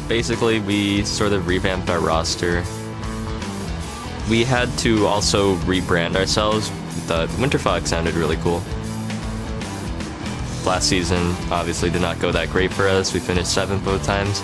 Basically, we sort of revamped our roster. We had to also rebrand ourselves. The Winter Fox sounded really cool. Last season obviously did not go that great for us. We finished 7th both times.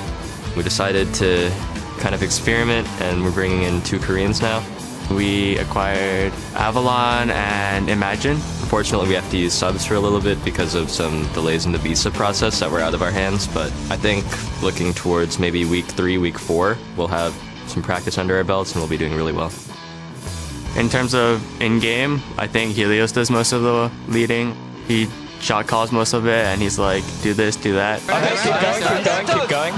We decided to kind of experiment, and we're bringing in 2 Koreans now. We acquired Avalon and Imagine. Unfortunately, we have to use subs for a little bit because of some delays in the visa process that were out of our hands, but I think looking towards maybe week 3, week 4, we'll have some practice under our belts and we'll be doing really well. In terms of in-game, I think Helios does most of the leading. He shot calls most of it, and he's like, do this, do that. Okay, keep going.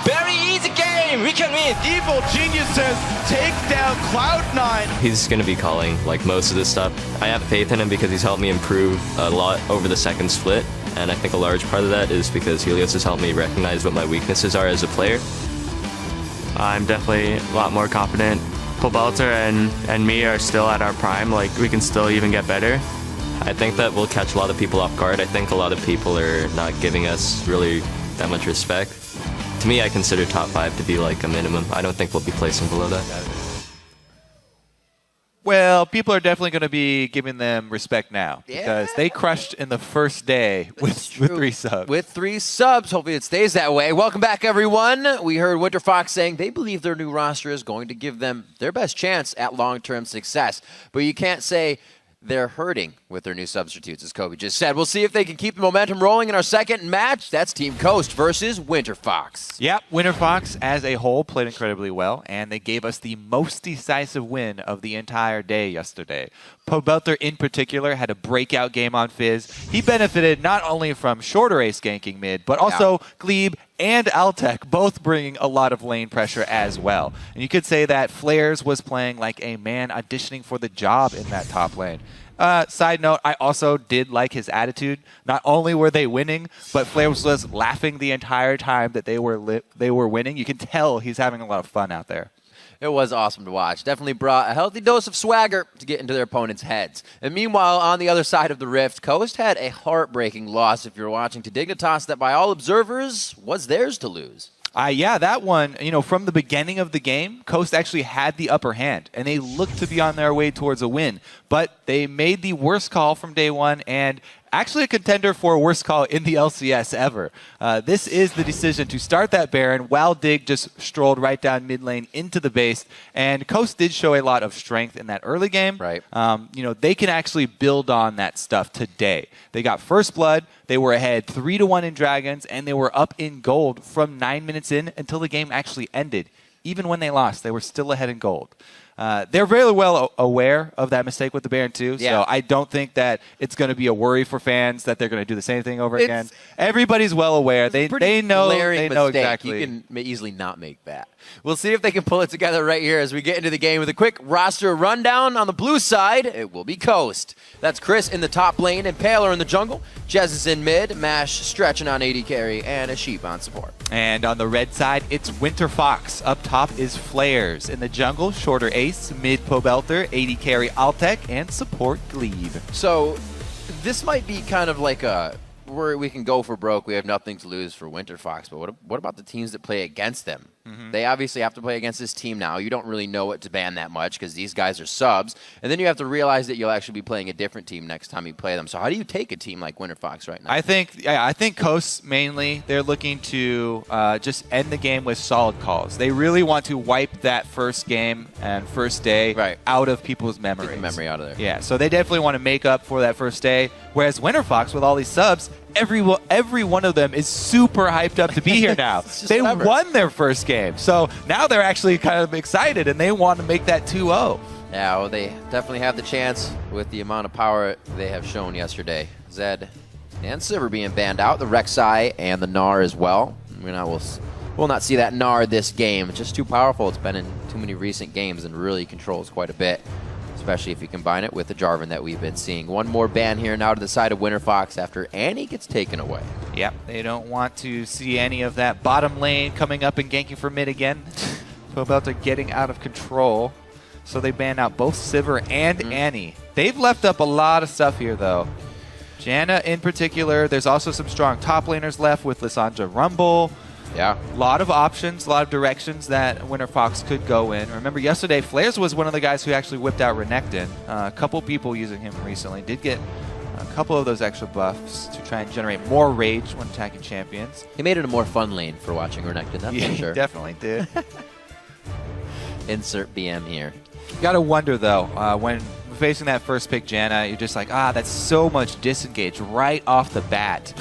Very easy game, we can win. Evil Geniuses take down Cloud9. He's going to be calling like most of this stuff. I have faith in him because he's helped me improve a lot over the second split, and I think a large part of that is because Helios has helped me recognize what my weaknesses are as a player. I'm definitely a lot more confident. Pobelter and me are still at our prime, like we can still even get better. I think that we'll catch a lot of people off guard. I think a lot of people are not giving us really that much respect. To me, I consider top 5 to be like a minimum. I don't think we'll be placing below that. Well, people are definitely going to be giving them respect now because they crushed in the first day with 3 subs. With 3 subs. Hopefully it stays that way. Welcome back, everyone. We heard Winter Fox saying they believe their new roster is going to give them their best chance at long-term success. But you can't say they're hurting with their new substitutes, as Kobe just said. We'll see if they can keep the momentum rolling in our second match. That's Team Coast versus Winter Fox. Yep, Winter Fox as a whole played incredibly well, and they gave us the most decisive win of the entire day yesterday. Pobelter in particular had a breakout game on Fizz. He benefited not only from shorter ace ganking mid, but also Glebe and Altec both bringing a lot of lane pressure as well. And you could say that Flares was playing like a man auditioning for the job in that top lane. Side note, I also did like his attitude. Not only were they winning, but Flares was laughing the entire time that they were winning. You can tell he's having a lot of fun out there. It was awesome to watch. Definitely brought a healthy dose of swagger to get into their opponents' heads. And meanwhile, on the other side of the rift, Coast had a heartbreaking loss, if you're watching, to Dignitas that by all observers was theirs to lose. Yeah, that one, from the beginning of the game, Coast actually had the upper hand, and they looked to be on their way towards a win. But they made the worst call from day one, and actually a contender for a worst call in the LCS ever. This is the decision to start that Baron while Dig just strolled right down mid lane into the base. And Coast did show a lot of strength in that early game. Right. They can actually build on that stuff today. They got first blood. They were ahead 3-1 in Dragons, and they were up in gold from 9 minutes in until the game actually ended. Even when they lost, they were still ahead in gold. They're very well aware of that mistake with the Baron too, so I don't think that it's going to be a worry for fans that they're going to do the same thing over again. Everybody's well aware. They know exactly. You can easily not make that. We'll see if they can pull it together right here as we get into the game with a quick roster rundown. On the blue side, it will be Coast. That's Chris in the top lane and Paler in the jungle. Jez is in mid, Mash stretching on AD carry, and a Sheep on support. And on the red side, it's Winter Fox. Up top is Flares. In the jungle, Shorter Ace, mid Pobelter, AD carry Altec, and support Glebe. So this might be kind of like where we can go for broke. We have nothing to lose for Winter Fox, but what about the teams that play against them? They obviously have to play against this team now. You don't really know what to ban that much because these guys are subs. And then you have to realize that you'll actually be playing a different team next time you play them. So how do you take a team like Winter Fox right now? I think Coast mainly, they're looking to just end the game with solid calls. They really want to wipe that first game and first day out of people's memories. Get the memory out of there. Yeah, so they definitely want to make up for that first day. Whereas Winter Fox, with all these subs, every one of them is super hyped up to be here now. They won their first game. So now they're actually kind of excited, and they want to make that 2-0. Yeah, well, they definitely have the chance with the amount of power they have shown yesterday. Zed and Sivir being banned out, the Rek'Sai and the Gnar as well. We'll not see that Gnar this game. It's just too powerful. It's been in too many recent games and really controls quite a bit, especially if you combine it with the Jarvan that we've been seeing. One more ban here now to the side of Winter Fox after Annie gets taken away. Yep, they don't want to see any of that bottom lane coming up and ganking for mid again. Pobelter getting out of control. So they ban out both Sivir and Annie. They've left up a lot of stuff here, though. Janna in particular. There's also some strong top laners left with Lissandra Rumble. Yeah. A lot of options, a lot of directions that Winter Fox could go in. Remember, yesterday, Flares was one of the guys who actually whipped out Renekton. A couple people using him recently did get a couple of those extra buffs to try and generate more rage when attacking champions. He made it a more fun lane for watching Renekton, that's Yeah, for sure. he definitely did. Insert BM here. You gotta wonder, though, when facing that first pick Janna, you're just like, that's so much disengage right off the bat.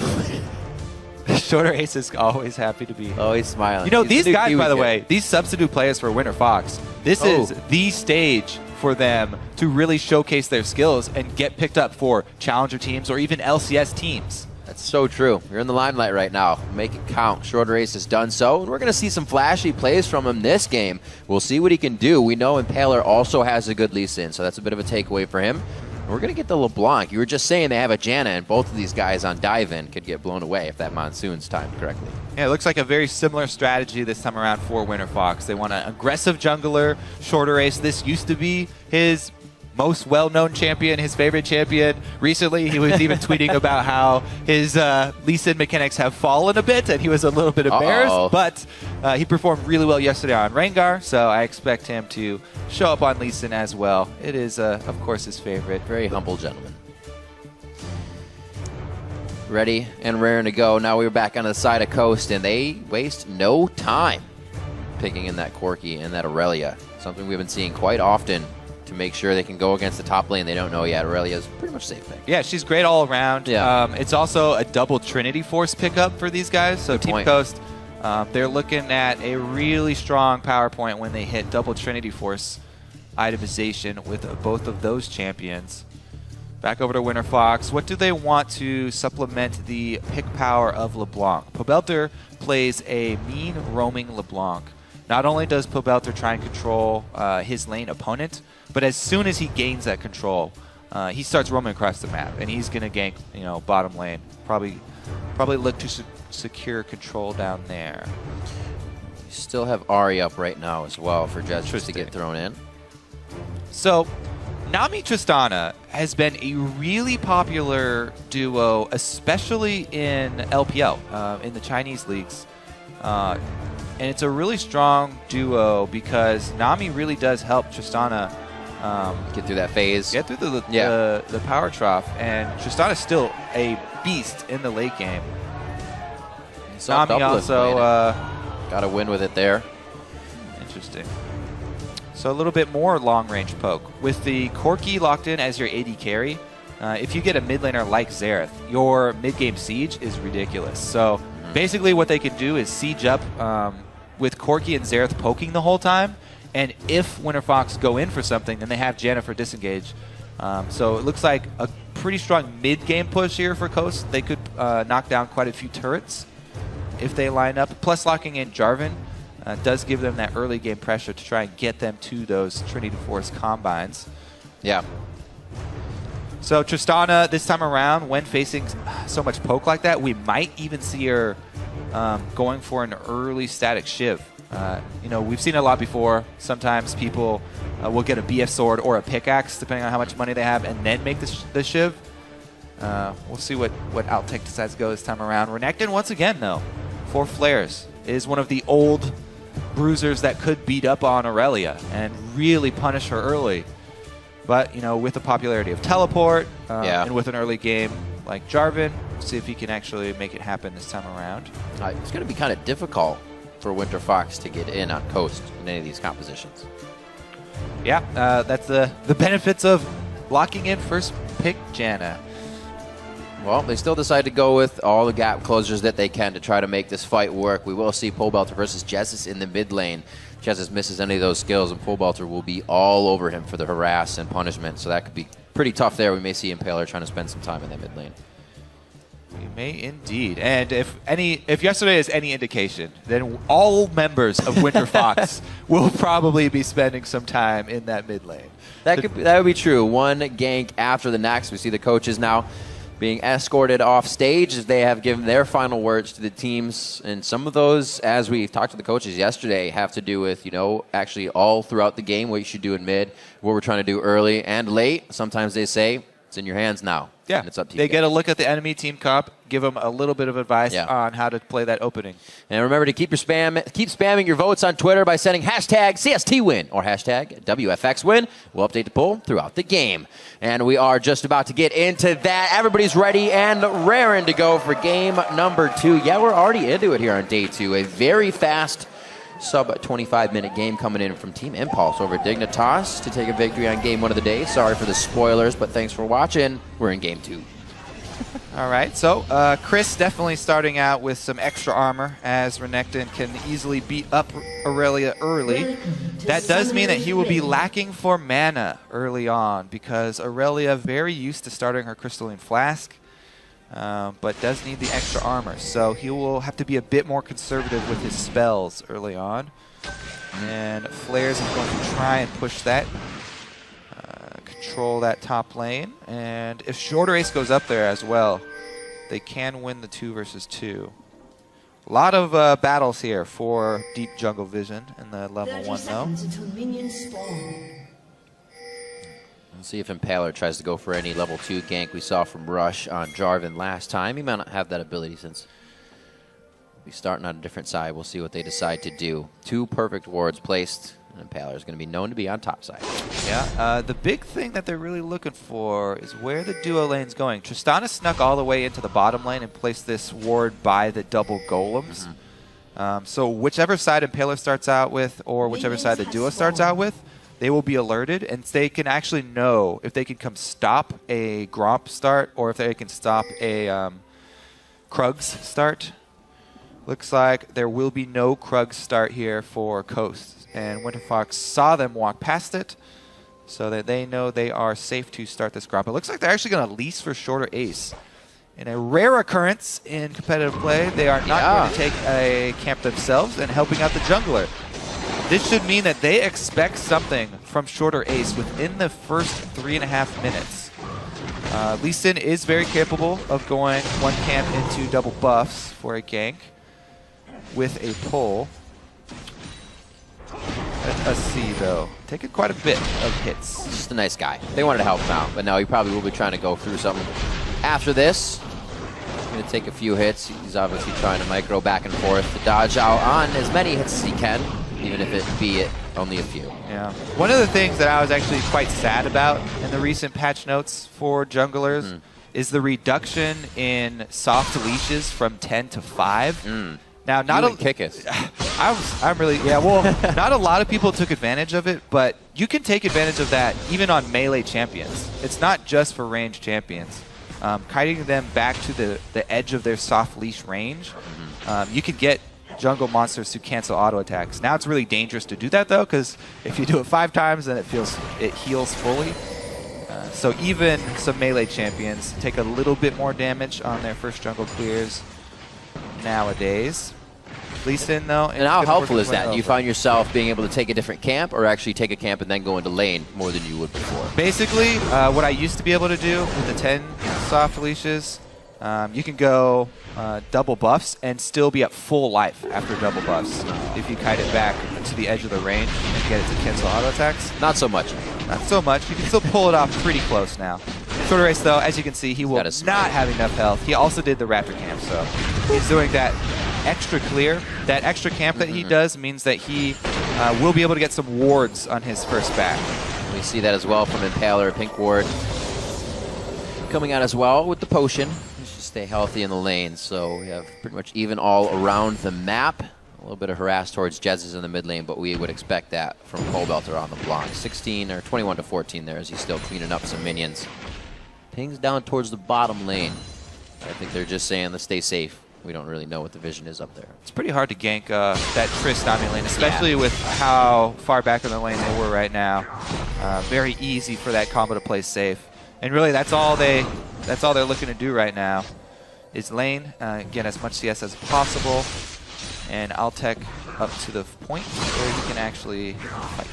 Shorter Ace is always happy to be. Oh, he's smiling. You know, He's these the new guys, Kiwi by the kid. way, these substitute players for Winter Fox, this is the stage for them to really showcase their skills and get picked up for challenger teams or even LCS teams. That's so true. You're in the limelight right now. Make it count. Shorter Ace has done so, and we're going to see some flashy plays from him this game. We'll see what he can do. We know Impaler also has a good Lee Sin, so that's a bit of a takeaway for him. We're going to get the LeBlanc. You were just saying they have a Janna, and both of these guys on dive-in could get blown away if that Monsoon's timed correctly. Yeah, it looks like a very similar strategy this time around for Winter Fox. They want an aggressive jungler, Shorter Ace. This used to be his most well-known champion, his favorite champion. Recently, he was even tweeting about how his Lee Sin mechanics have fallen a bit, and he was a little bit embarrassed. But he performed really well yesterday on Rengar, so I expect him to show up on Lee Sin as well. It is, of course, his favorite. Very humble gentleman. Ready and raring to go. Now we're back on the side of Coast, and they waste no time picking in that Corki and that Aurelia. Something we've been seeing quite often to make sure they can go against the top lane they don't know yet. Aurelia's pretty much safe pick. Yeah, she's great all around. Yeah. It's also a double Trinity Force pickup for these guys. So Good Team point. Coast, they're looking at a really strong power point when they hit double Trinity Force itemization with both of those champions. Back over to Winter Fox. What do they want to supplement the pick power of LeBlanc? Pobelter plays a mean roaming LeBlanc. Not only does Pobelter try and control his lane opponent, but as soon as he gains that control, he starts roaming across the map, and he's going to gank, bottom lane. Probably look to secure control down there. You still have Ari up right now as well for Judges to get thrown in. So, Nami Tristana has been a really popular duo, especially in LPL, in the Chinese leagues. And it's a really strong duo because Nami really does help Tristana Get through that phase. get through the power trough, and Tristana's still a beast in the late game. Saw Nami Double also, got to win with it there. interesting. So a little bit more long-range poke. With the Corki locked in as your AD carry, if you get a mid laner like Xerath, your mid-game siege is ridiculous. So basically what they can do is siege up with Corki and Xerath poking the whole time, and if Winter Fox go in for something, then they have Janna for disengage. So it looks like a pretty strong mid-game push here for Coast. They could knock down quite a few turrets if they line up. Plus locking in Jarvan does give them that early game pressure to try and get them to those Trinity Force combines. Yeah. So Tristana, this time around, when facing so much poke like that, we might even see her going for an early static Shiv. We've seen it a lot before. Sometimes people will get a BF sword or a pickaxe, depending on how much money they have, and then make the Shiv. We'll see what Outtech decides to go this time around. Renekton, once again, though, 4 flares, is one of the old bruisers that could beat up on Aurelia and really punish her early. But, with the popularity of Teleport and with an early game like Jarvan, see if he can actually make it happen this time around. It's going to be kind of difficult for Winter Fox to get in on Coast in any of these compositions. Yeah, that's the benefits of locking in first pick Janna. Well, they still decide to go with all the gap closures that they can to try to make this fight work. We will see Pobelter versus Jessus in the mid lane. Jessus misses any of those skills, and Pobelter will be all over him for the harass and punishment. So that could be pretty tough there. We may see Impaler trying to spend some time in that mid lane. We may indeed. And if yesterday is any indication, then all members of Winter Fox will probably be spending some time in that mid lane. That would be true. One gank after the next. We see the coaches now being escorted off stage as they have given their final words to the teams. And some of those, as we talked to the coaches yesterday, have to do with, actually all throughout the game, what you should do in mid, what we're trying to do early and late. Sometimes they say, it's in your hands now. Yeah, And it's up to you. They get a look at the enemy team comp, give them a little bit of advice on how to play that opening. And remember to keep spamming your votes on Twitter by sending hashtag CSTWin or hashtag WFXWin. We'll update the poll throughout the game. And we are just about to get into that. Everybody's ready and raring to go for game number 2. Yeah, we're already into it here on day 2. A very fast sub-25-minute game coming in from Team Impulse over Dignitas to take a victory on game 1 of the day. Sorry for the spoilers, but thanks for watching. We're in game 2. All right, so Chris definitely starting out with some extra armor, as Renekton can easily beat up Aurelia early. That does mean that he will be lacking for mana early on, because Aurelia very used to starting her Crystalline Flask, but does need the extra armor. So he will have to be a bit more conservative with his spells early on. And Flares is going to try and push that. Control that top lane, and if Shorter Ace goes up there as well, they can win the 2 versus 2. A lot of battles here for deep jungle vision in the level 1 though. Let's see if Impaler tries to go for any level 2 gank we saw from Rush on Jarvan last time. He might not have that ability since we're starting on a different side. We'll see what they decide to do. 2 perfect wards placed. And Impaler is going to be known to be on top side. Yeah, the big thing that they're really looking for is where the duo lane's going. Tristana snuck all the way into the bottom lane and placed this ward by the double golems. So whichever side Impaler starts out with, or whichever side the duo starts out with, they will be alerted, and they can actually know if they can come stop a Gromp start or if they can stop a Krugs start. Looks like there will be no Krugs start here for Coast. And Winterfox saw them walk past it, so that they know they are safe to start this Gromp. It looks like they're actually going to lease for Shorter Ace. In a rare occurrence in competitive play, they are not going to take a camp themselves and helping out the jungler. This should mean that they expect something from Shorter Ace within the first 3.5 minutes. Lee Sin is very capable of going 1 camp into double buffs for a gank with a pull. Let us see, though. Taking quite a bit of hits. Just a nice guy. They wanted to help him out, but no, he probably will be trying to go through something after this. He's going to take a few hits. He's obviously trying to micro back and forth to dodge out on as many hits as he can, even if it be only a few. Yeah. One of the things that I was actually quite sad about in the recent patch notes for junglers is the reduction in soft leashes from 10 to 5. Now, not a kick it. I'm really well. Not a lot of people took advantage of it, but you can take advantage of that even on melee champions. It's not just for ranged champions. Kiting them back to the edge of their soft leash range, you could get jungle monsters to cancel auto attacks. Now it's really dangerous to do that though, because if you do it 5 times, then it heals fully. So even some melee champions take a little bit more damage on their first jungle clears nowadays. Lee Sin, though. And how helpful is that? Do you find yourself being able to take a different camp or actually take a camp and then go into lane more than you would before? Basically, what I used to be able to do with the 10 soft leashes, you can go double buffs and still be at full life after double buffs if you kite it back to the edge of the range and get it to cancel auto attacks. Not so much. Not so much. You can still pull it off pretty close now. Shorter Ace, though, as you can see, he will not have enough health. He also did the Raptor camp, so he's doing that extra clear. That extra camp that he does means that he will be able to get some wards on his first back. We see that as well from Impaler, Pink Ward. Coming out as well with the potion. Just stay healthy in the lane, so we have pretty much even all around the map. A little bit of harass towards Jez's in the mid lane, but we would expect that from Coldbelter on the block. 16 or 21 to 14 there as he's still cleaning up some minions. Pings down towards the bottom lane. I think they're just saying, let's stay safe. We don't really know what the vision is up there. It's pretty hard to gank that Tristana lane, especially with how far back in the lane they were right now. Very easy for that combo to play safe. And really, that's all they're looking to do right now is lane, get as much CS as possible, and Altec up to the point where he can actually fight.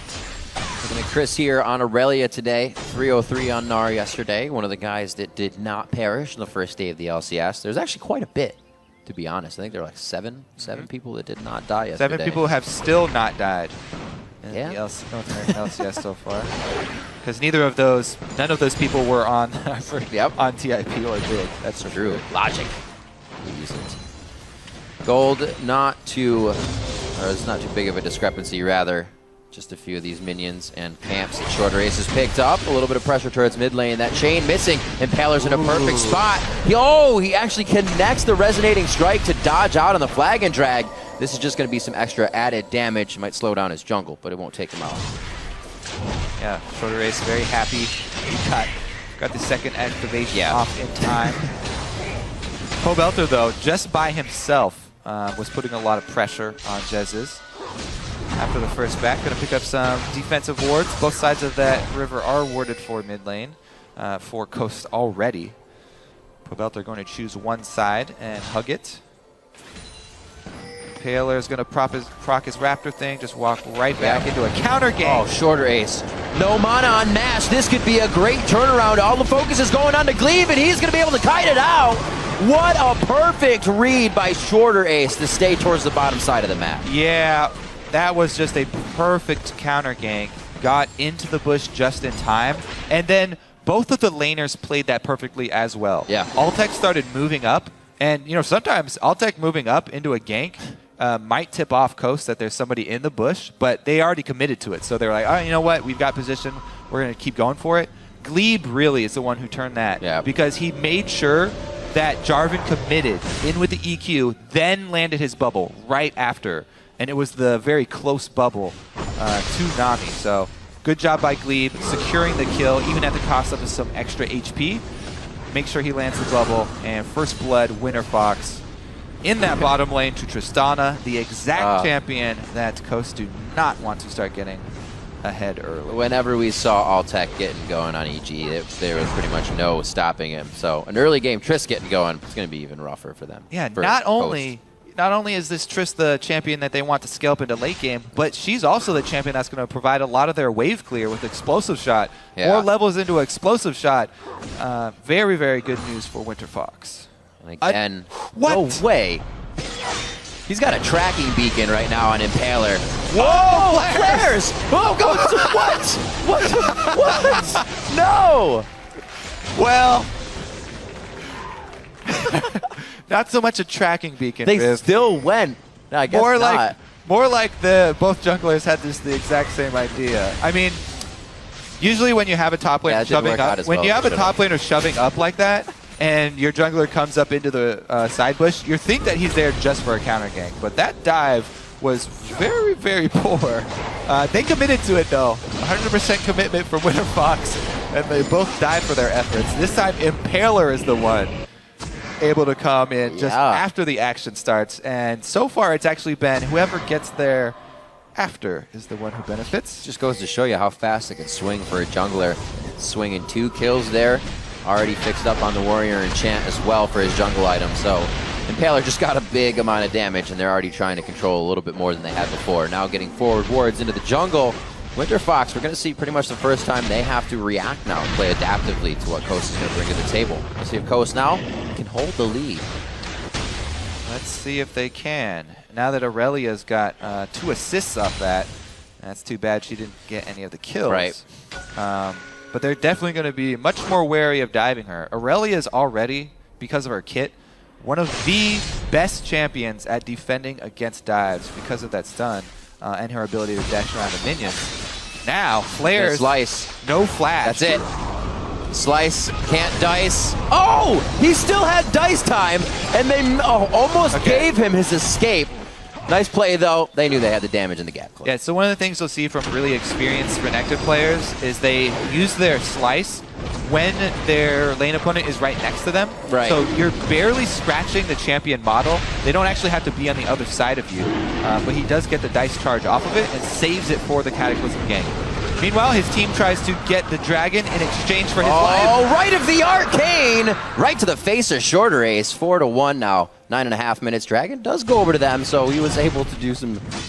Looking at Chris here on Aurelia today. 303 on Gnar yesterday. One of the guys that did not perish on the first day of the LCS. There's actually quite a bit, to be honest. I think there were like seven people that did not die yesterday. 7 people have still not died in the Yeah. North American LCS so far. Because none of those people were on on TIP or bid. That's true. Logic. decent. Gold, it's not too big of a discrepancy, rather. Just a few of these minions and camps that Shorter Ace has picked up. A little bit of pressure towards mid lane. That chain missing. Impaler's in a perfect spot. He actually connects the resonating strike to dodge out on the flag and drag. This is just going to be some extra added damage. Might slow down his jungle, but it won't take him out. Yeah, Shorter Ace very happy. He got the second activation off in time. Pobelter, though, just by himself, was putting a lot of pressure on Jez's. After the first back, going to pick up some defensive wards. Both sides of that river are warded for mid lane for Coast already. Pobelter going to choose one side and hug it. Paler is going to proc his Raptor thing, just walk right back into a counter game. Oh, Shorter Ace. No mana on Nash. This could be a great turnaround. All the focus is going on to Glaive, and he's going to be able to kite it out. What a perfect read by Shorter Ace to stay towards the bottom side of the map. Yeah, that was just a perfect counter gank. Got into the bush just in time, and then both of the laners played that perfectly as well. Yeah. Altec started moving up, and sometimes Altec moving up into a gank might tip off Coast that there's somebody in the bush, but they already committed to it. So they're like, oh, you know what? We've got position. We're going to keep going for it. Glebe really is the one who turned that because he made sure that Jarvan committed in with the EQ, then landed his bubble right after. And it was the very close bubble to Nami. So good job by Glebe, securing the kill, even at the cost of some extra HP. Make sure he lands the bubble. And first blood, Winter Fox in that bottom lane to Tristana, the exact champion that Coast do not want to start getting ahead early. Whenever we saw Altec getting going on EG, there was pretty much no stopping him. So an early game Triss getting going, it's going to be even rougher for them. Yeah, not only is this Triss the champion that they want to scale up into late game, but she's also the champion that's going to provide a lot of their wave clear with Explosive Shot. More levels into Explosive Shot. Very, very good news for Winter Fox. Again, what? No way. He's got a tracking beacon right now on Impaler. Whoa, flares! Oh, go! What? What? No! Well, not so much a tracking beacon. They still went. No, I guess not. More like both junglers had the exact same idea. I mean, usually when you have a top laner shoving up, top laner shoving up like that, and your jungler comes up into the side bush, you think that he's there just for a counter gank. But that dive was very, very poor. They committed to it, though. 100% commitment from Winter Fox, and they both died for their efforts. This time, Impaler is the one able to come in just after the action starts. And so far, it's actually been whoever gets there after is the one who benefits. Just goes to show you how fast it can swing for a jungler. Swinging 2 kills there. Already fixed up on the Warrior Enchant as well for his jungle item. So Impaler just got a big amount of damage, and they're already trying to control a little bit more than they had before. Now getting forward wards into the jungle. Winter Fox, we're going to see pretty much the first time they have to react now and play adaptively to what Coast is going to bring to the table. Let's see if Coast now can hold the lead. Let's see if they can. Now that Aurelia's got 2 assists off that, that's too bad she didn't get any of the kills. Right. But they're definitely going to be much more wary of diving her. Aurelia is already, because of her kit, one of the best champions at defending against dives because of that stun and her ability to dash around the minions. Now, flares, Slice. no flash. That's it. Slice can't dice. Oh! He still had dice time, and they almost gave him his escape. Nice play, though. They knew they had the damage in the gap close. Yeah, so one of the things you'll see from really experienced Renekton players is they use their slice when their lane opponent is right next to them. Right. So you're barely scratching the champion model. They don't actually have to be on the other side of you. But he does get the dice charge off of it and saves it for the Cataclysm gank. Meanwhile, his team tries to get the dragon in exchange for his life. Oh, right of the arcane! Right to the face of Shorter Ace. 4-1 now. 9.5 minutes. Dragon does go over to them, so he was able to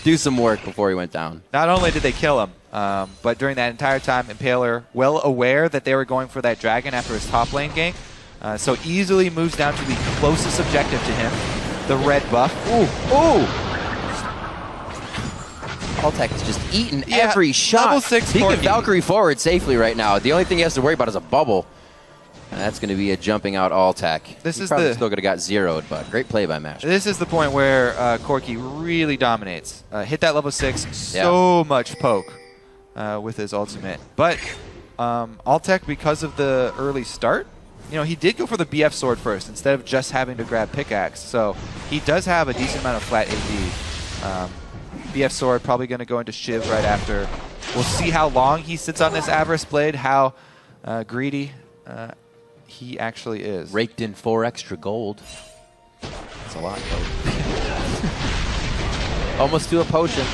do some work before he went down. Not only did they kill him, but during that entire time, Impaler, well aware that they were going for that dragon after his top lane gank, so easily moves down to the closest objective to him, the red buff. Ooh! Altec is just eating every shot. Level 6 he can Corgi. Valkyrie forward safely right now. The only thing he has to worry about is a bubble. That's going to be a jumping out all tech. This He is probably the- still could have got zeroed, but great play by Mash. This is the point where Corky really dominates. Hit that level 6, so much poke with his ultimate. But Altec, because of the early start, you know, he did go for the BF sword first instead of just having to grab pickaxe. So he does have a decent amount of flat AD. BF sword probably going to go into Shiv right after. We'll see how long he sits on this Avarice Blade, how greedy he actually is. Raked in 4 extra gold. That's a lot, though. Almost to a potion.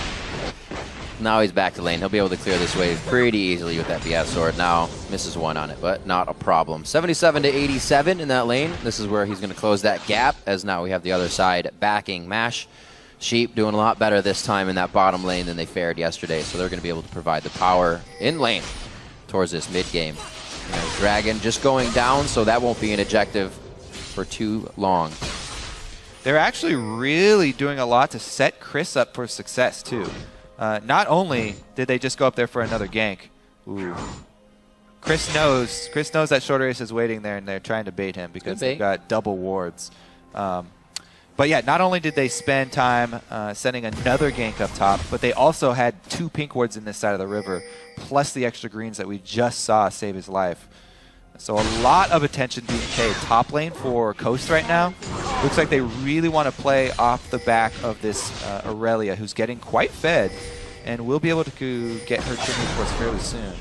Now he's back to lane. He'll be able to clear this wave pretty easily with that BF sword. Now misses 1 on it, but not a problem. 77 to 87 in that lane. This is where he's going to close that gap, as now we have the other side backing Mash. Sheep doing a lot better this time in that bottom lane than they fared yesterday, so they're going to be able to provide the power in lane towards this mid game. You know, Dragon just going down, so that won't be an objective for too long. They're actually really doing a lot to set Chris up for success, too. Not only did they just go up there for another gank. Ooh. Chris knows that Shorter Ace is waiting there, and they're trying to bait him because they've got double wards. But yeah, not only did they spend time sending another gank up top, but they also had 2 pink wards in this side of the river, plus the extra greens that we just saw save his life. So a lot of attention being paid top lane for Coast right now. Looks like they really want to play off the back of this Aurelia, who's getting quite fed, and will be able to get her Trinity Force fairly soon.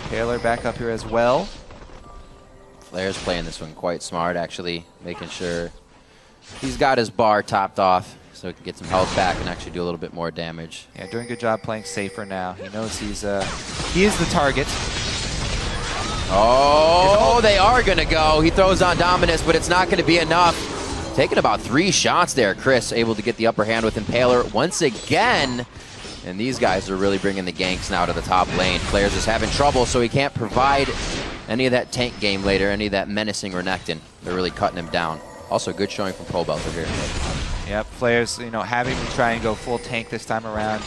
Taylor back up here as well. Flair's playing this one quite smart, actually, making sure he's got his bar topped off so he can get some health back and actually do a little bit more damage. Yeah, doing a good job playing safer now. He knows he is the target. Oh, they are going to go. He throws on Dominus, but it's not going to be enough. Taking about 3 shots there. Chris able to get the upper hand with Impaler once again. And these guys are really bringing the ganks now to the top lane. Players is having trouble, so he can't provide any of that tank game later, any of that menacing Renekton. They're really cutting him down. Also, good showing from Pobelter here. Yep, players, you know, having to try and go full tank this time around.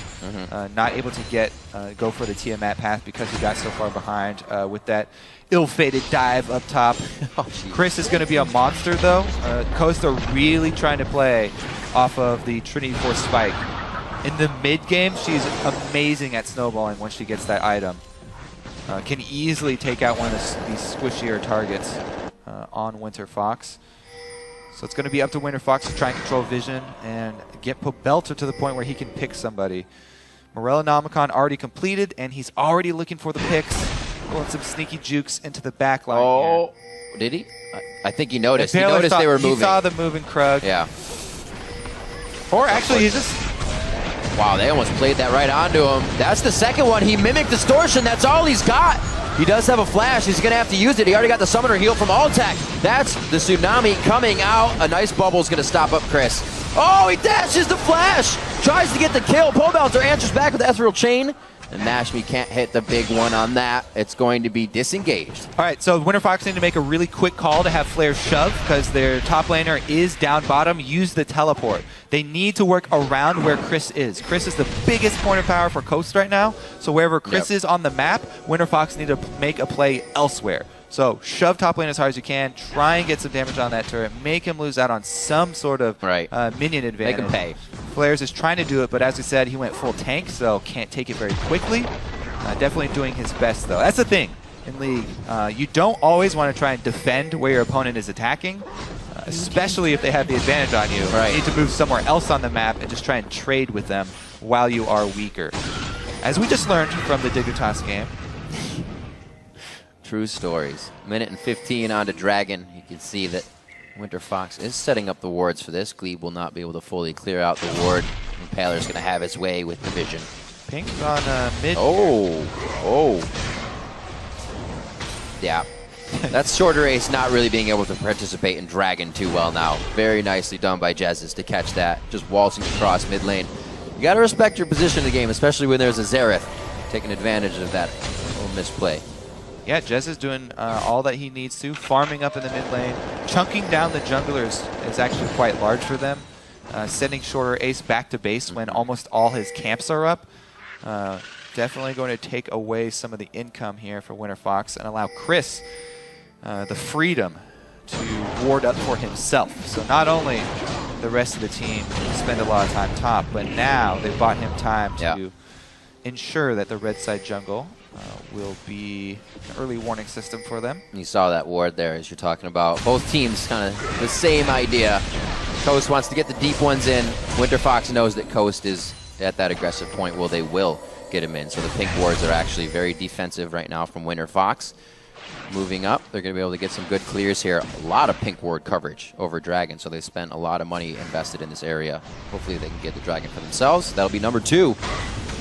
Not able to go for the Tiamat path because he got so far behind with that ill-fated dive up top. Chris is going to be a monster, though. Costa really trying to play off of the Trinity Force spike. In the mid game, she's amazing at snowballing once she gets that item. Can easily take out one of these squishier targets on Winter Fox. So it's going to be up to Winter Fox to try and control vision and get Pobelter to the point where he can pick somebody. Morellonomicon already completed, and he's already looking for the picks. Pulling some sneaky jukes into the back line. Oh, did he? I think he noticed. He Taylor noticed they were moving. He saw the moving Krug. Yeah. Or actually, he's just... Wow, they almost played that right onto him. That's the second one. He mimicked Distortion. That's all he's got. He does have a flash. He's going to have to use it. He already got the Summoner heal from Altec. That's the Tsunami coming out. A nice bubble is going to stop up Chris. Oh, he dashes the flash. Tries to get the kill. Pobelter answers back with the Ethereal Chain. And Nashmi can't hit the big one on that. It's going to be disengaged. All right, so Winter Fox need to make a really quick call to have Flair shove because their top laner is down bottom. Use the teleport. They need to work around where Chris is. Chris is the biggest point of power for Coast right now. So wherever Chris is on the map, Winter Fox need to make a play elsewhere. So shove top lane as hard as you can. Try and get some damage on that turret. Make him lose out on some sort of minion advantage. Make him pay. Flares is trying to do it, but as we said, he went full tank, so can't take it very quickly. Definitely doing his best, though. That's the thing in League. You don't always want to try and defend where your opponent is attacking, especially if they have the advantage on you. You need to move somewhere else on the map and just try and trade with them while you are weaker. As we just learned from the Dignitas game. True stories. Minute and 15 on to Dragon. You can see that Winter Fox is setting up the wards for this. Glebe will not be able to fully clear out the ward. Impaler's going to have his way with the vision. Pink on mid. Oh. Yeah. That's Shorter Ace not really being able to participate in Dragon too well now. Very nicely done by Jezus to catch that. Just waltzing across mid lane. You got to respect your position in the game, especially when there's a Xerath taking advantage of that little misplay. Yeah, Jez is doing all that he needs to, farming up in the mid lane. Chunking down the junglers is actually quite large for them. Sending Shorter Ace back to base when almost all his camps are up. Definitely going to take away some of the income here for Winter Fox and allow Chris the freedom to ward up for himself. So not only the rest of the team spend a lot of time top, but now they've bought him time to ensure that the red side jungle will be an early warning system for them. You saw that ward there as you're talking about. Both teams kind of the same idea. Coast wants to get the deep ones in. Winter Fox knows that Coast is at that aggressive point. Well, they will get him in. So the pink wards are actually very defensive right now from Winter Fox. Moving up, they're going to be able to get some good clears here. A lot of pink ward coverage over Dragon, so they spent a lot of money invested in this area. Hopefully they can get the Dragon for themselves. That'll be number 2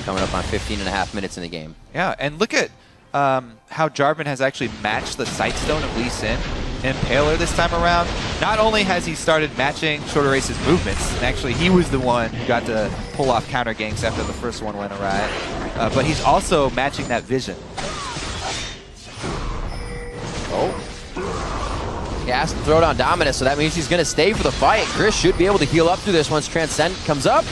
coming up on 15.5 minutes in the game. Yeah, and look at how Jarvan has actually matched the Sightstone of Lee Sin and Impaler this time around. Not only has he started matching Shorter Ace's movements, and actually he was the one who got to pull off counter ganks after the first one went awry, but he's also matching that vision. He has to throw down Dominus, so that means he's going to stay for the fight. Chris should be able to heal up through this once Transcendent comes up.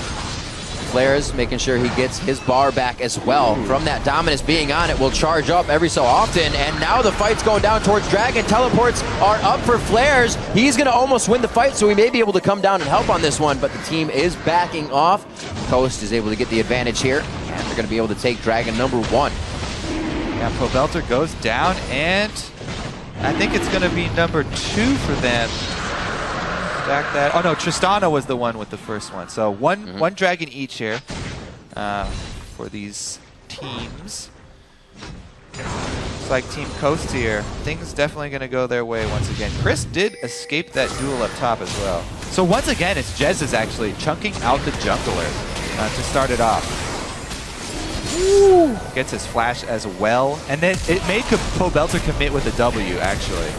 Flares making sure he gets his bar back as well. From that Dominus being on, it will charge up every so often, and now the fight's going down towards Dragon. Teleports are up for Flares. He's going to almost win the fight, so he may be able to come down and help on this one, but the team is backing off. Coast is able to get the advantage here, and they're going to be able to take Dragon number 1. Yeah, Pobelter goes down, and I think it's going to be number 2 for them. Stack that. Oh no, Tristana was the one with the first one. So one Dragon each here for these teams. Looks like Team Coast here. Things definitely going to go their way once again. Chris did escape that duel up top as well. So once again, it's Jez is actually chunking out the jungler to start it off. Gets his flash as well, and then it made Pobelter commit with a W actually.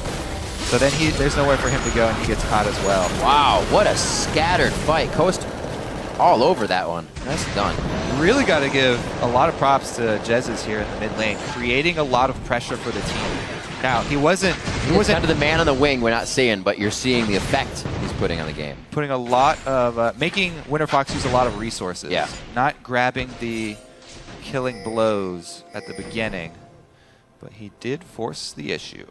So then there's nowhere for him to go, and he gets caught as well. Wow, what a scattered fight. Coast all over that one. That's done. Really got to give a lot of props to Jez's here in the mid lane, creating a lot of pressure for the team. Now he wasn't kind of the man on the wing. We're not seeing, but you're seeing the effect he's putting on the game. Putting a lot of making Winter Fox use a lot of resources. Yeah. Not grabbing the killing blows at the beginning, but he did force the issue.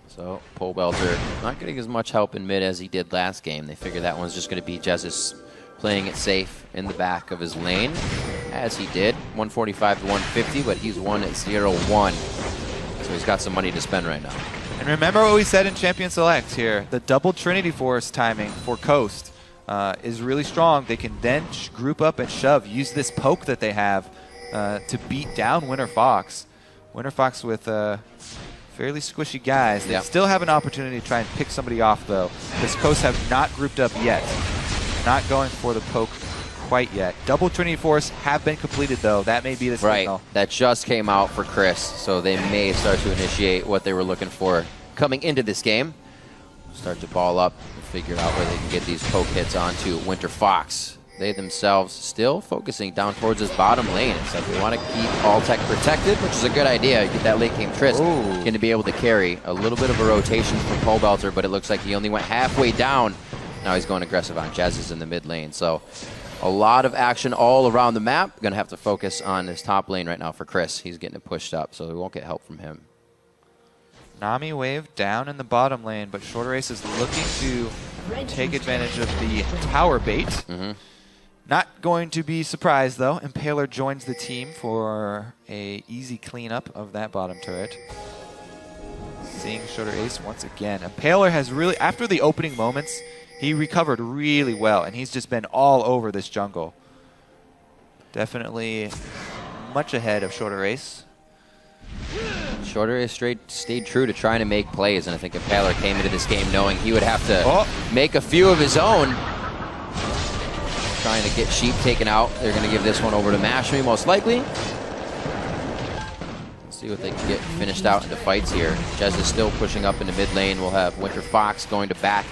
So Pobelter not getting as much help in mid as he did last game. They figure that one's just going to be Jesus playing it safe in the back of his lane, as he did. 145 to 150, but he's won at 0-1. So he's got some money to spend right now. And remember what we said in Champion Select here, the double Trinity Force timing for Coast is really strong. They can then group up and shove, use this poke that they have to beat down Winter Fox. Winter Fox with fairly squishy guys. They still have an opportunity to try and pick somebody off, though, because Coast have not grouped up yet. Not going for the poke quite yet. Double Trinity Force have been completed, though. That may be the signal. Right, that just came out for Chris, so they may start to initiate what they were looking for coming into this game. Start to ball up and figure out where they can get these poke hits onto Winter Fox. They themselves still focusing down towards his bottom lane. It's like they want to keep all tech protected, which is a good idea. You get that late game Trist going to be able to carry a little bit of a rotation from Pobelter, but it looks like he only went halfway down. Now he's going aggressive on Jazz in the mid lane. So a lot of action all around the map. Going to have to focus on his top lane right now for Chris. He's getting it pushed up, so we won't get help from him. Nami wave down in the bottom lane, but Shorter Ace is looking to take advantage of the tower bait. Not going to be surprised, though. Impaler joins the team for a easy cleanup of that bottom turret. Seeing Shorter Ace once again. Impaler has really, after the opening moments, he recovered really well, and he's just been all over this jungle. Definitely much ahead of Shorter Ace. Shorter Ace stayed true to trying to make plays, and I think Impaler came into this game knowing he would have to make a few of his own. Trying to get Sheep taken out. They're going to give this one over to Mashmi, most likely. Let's see what they can get finished out into fights here. Jez is still pushing up into mid lane. We'll have Winter Fox going to back.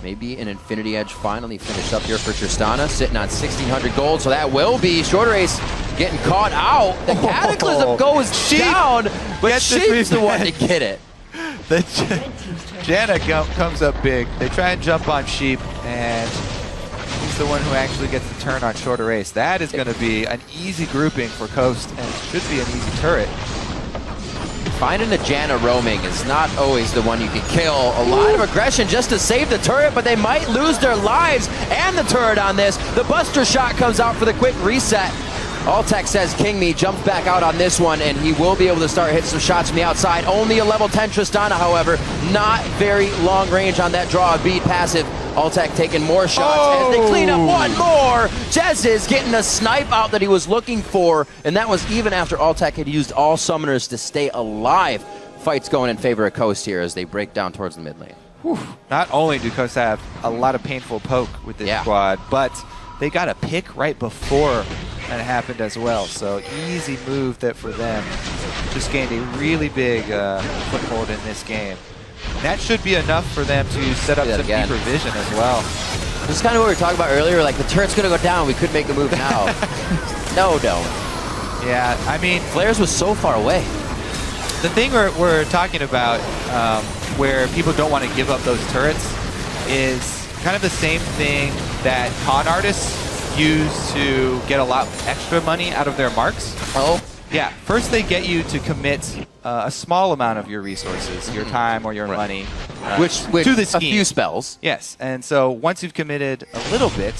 Maybe an Infinity Edge finally finished up here for Tristana, sitting on 1,600 gold, so that will be Shorter Ace getting caught out. The Cataclysm goes down, but Sheep's the one to get it. Janna comes up big. They try and jump on Sheep, and he's the one who actually gets the turn on Shorter Ace. That is going to be an easy grouping for Coast, and it should be an easy turret. Finding a Janna roaming is not always the one you can kill. A lot of aggression just to save the turret, but they might lose their lives and the turret on this. The Buster shot comes out for the quick reset. Alltech says King Me jumps back out on this one, and he will be able to start hitting some shots from the outside. Only a level 10 Tristana, however. Not very long range on that draw of bead passive. Alltech taking more shots as they clean up one more. Jez is getting a snipe out that he was looking for, and that was even after Alltech had used all summoners to stay alive. Fight's going in favor of Coast here as they break down towards the mid lane. Not only do Coast have a lot of painful poke with this squad, but they got a pick right before that happened as well. So easy move that for them. Just gained a really big foothold in this game. And that should be enough for them to set up some deeper vision as well. This is kind of what we were talking about earlier, like the turret's going to go down, we could make the move now. No, don't. Yeah, I mean, Flares was so far away. The thing we're talking about where people don't want to give up those turrets is kind of the same thing that con artists use to get a lot extra money out of their marks. Oh? Yeah, first they get you to commit a small amount of your resources, your time or your money, which to the scheme. A few spells. Yes, and so once you've committed a little bit,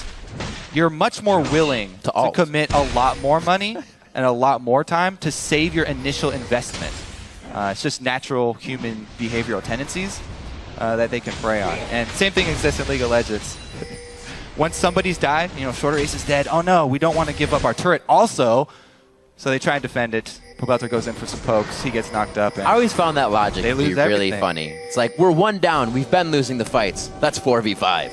you're much more willing to commit a lot more money and a lot more time to save your initial investment. It's just natural human behavioral tendencies that they can prey on. And same thing exists in League of Legends. Once somebody's died, you know, Shorter Ace is dead. Oh no, we don't want to give up our turret also. So they try and defend it. Pobelter goes in for some pokes. He gets knocked up. And I always found that logic to be really funny. It's like, we're one down. We've been losing the fights. That's 4v5.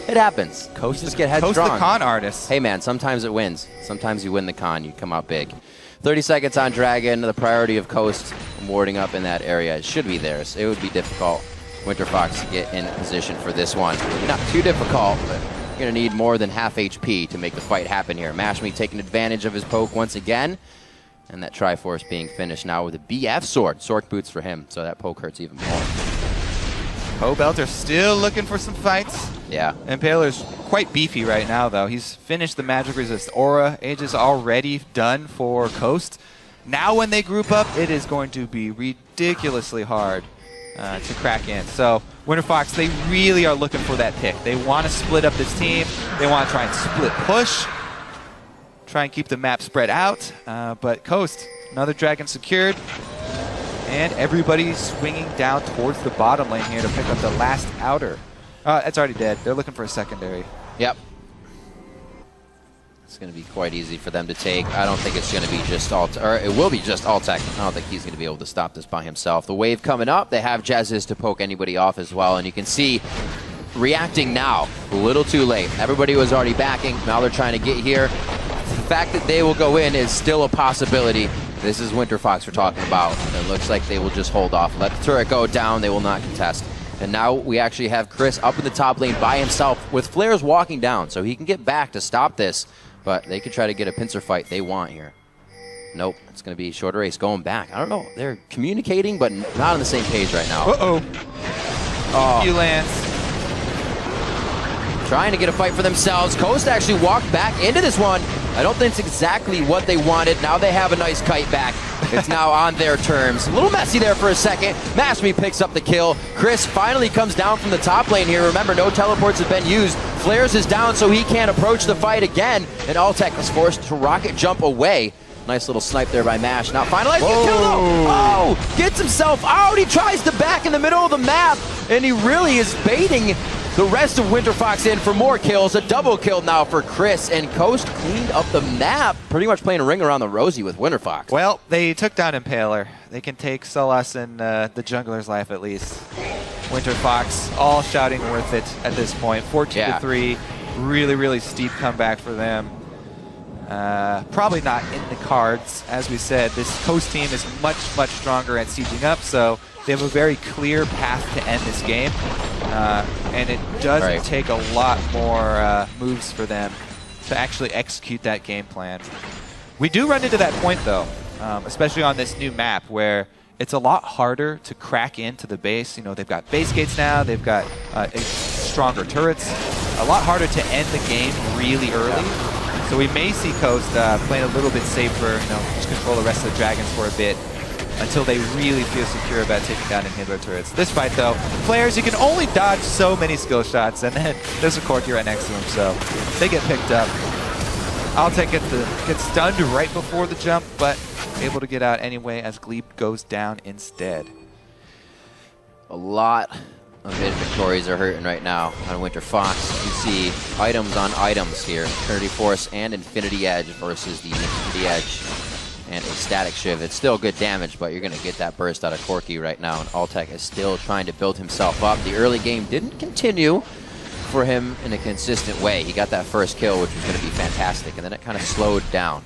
It happens. Coast just get headstrong. Coast the con artist. Hey man, sometimes it wins. Sometimes you win the con. You come out big. 30 seconds on Dragon. The priority of Coast warding up in that area. It should be theirs. It would be difficult. Winterfox to get in position for this one. Not too difficult, but you're going to need more than half HP to make the fight happen here. Mashme taking advantage of his poke once again. And that Triforce being finished now with a BF sword. Sork boots for him, so that poke hurts even more. Pobelter still looking for some fights. Yeah. Impaler's quite beefy right now, though. He's finished the Magic Resist Aura. Age is already done for Coast. Now when they group up, it is going to be ridiculously hard to crack in. So Winterfox, they really are looking for that pick. They want to split up this team. They want to try and split push. Try and keep the map spread out. But Coast, another Dragon secured. And everybody's swinging down towards the bottom lane here to pick up the last outer. It's already dead. They're looking for a secondary. Yep. It's going to be quite easy for them to take. I don't think it's going to be just or it will be just Alltech. I don't think he's going to be able to stop this by himself. The wave coming up, they have Jez's to poke anybody off as well, and you can see reacting now, a little too late. Everybody was already backing, now they're trying to get here. The fact that they will go in is still a possibility. This is Winterfox we're talking about. It looks like they will just hold off. Let the turret go down, they will not contest. And now we actually have Chris up in the top lane by himself with Flares walking down, so he can get back to stop this. But they could try to get a pincer fight they want here. Nope, it's going to be Shorter Ace going back. I don't know. They're communicating, but not on the same page right now. You Lance. Trying to get a fight for themselves. Coast actually walked back into this one. I don't think it's exactly what they wanted. Now they have a nice kite back. It's now on their terms. A little messy there for a second. Mashme picks up the kill. Chris finally comes down from the top lane here. Remember, no teleports have been used. Flares is down, so he can't approach the fight again. And Alltech is forced to rocket jump away. Nice little snipe there by Mash. Not finalized. Get killed though. Oh, gets himself out. He tries to back in the middle of the map, and he really is baiting the rest of Winterfox in for more kills. A double kill now for Chris, and Coast cleaned up the map. Pretty much playing a ring around the rosy with Winterfox. Well, they took down Impaler. They can take Solas and the jungler's life at least. Winterfox, all shouting worth it at this point. 14-3, really, really steep comeback for them. Probably not in the cards. As we said, this Coast team is much, much stronger at sieging up, so they have a very clear path to end this game. And it doesn't take a lot more moves for them to actually execute that game plan. We do run into that point, though, especially on this new map, where it's a lot harder to crack into the base. You know, they've got base gates now, they've got stronger turrets. A lot harder to end the game really early. So we may see Coast playing a little bit safer, you know, just control the rest of the Dragons for a bit, until they really feel secure about taking down inhibitor turrets. This fight, though, players, you can only dodge so many skill shots, and then there's a Corki right next to him, so they get picked up. Altec gets stunned right before the jump, but able to get out anyway as Glebe goes down instead. A lot of mid-victories are hurting right now on Winter Fox. You see items on items here. Eternity Force and Infinity Edge versus the Infinity Edge and a Static Shiv. It's still good damage, but you're going to get that burst out of Corki right now, and Altec is still trying to build himself up. The early game didn't continue for him in a consistent way. He got that first kill, which was going to be fantastic, and then it kind of slowed down.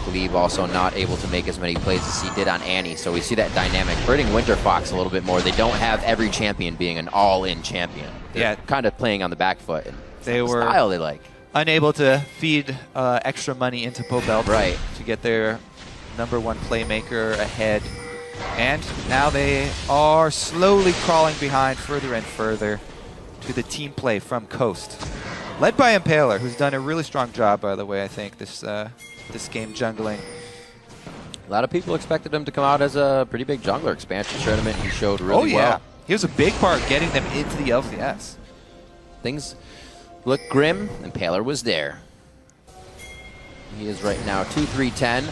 Glebe also not able to make as many plays as he did on Annie, so we see that dynamic hurting Winter Fox a little bit more. They don't have every champion being an all-in champion. They're kind of playing on the back foot. And they were style they like. Unable to feed extra money into Pobelter to get their #1 playmaker ahead. And now they are slowly crawling behind further and further to the team play from Coast. Led by Impaler, who's done a really strong job, by the way, I think, this game jungling. A lot of people expected him to come out as a pretty big jungler expansion tournament. He showed really well. He was a big part getting them into the LCS. Things look grim, and Impaler was there. He is right now 2-3-10.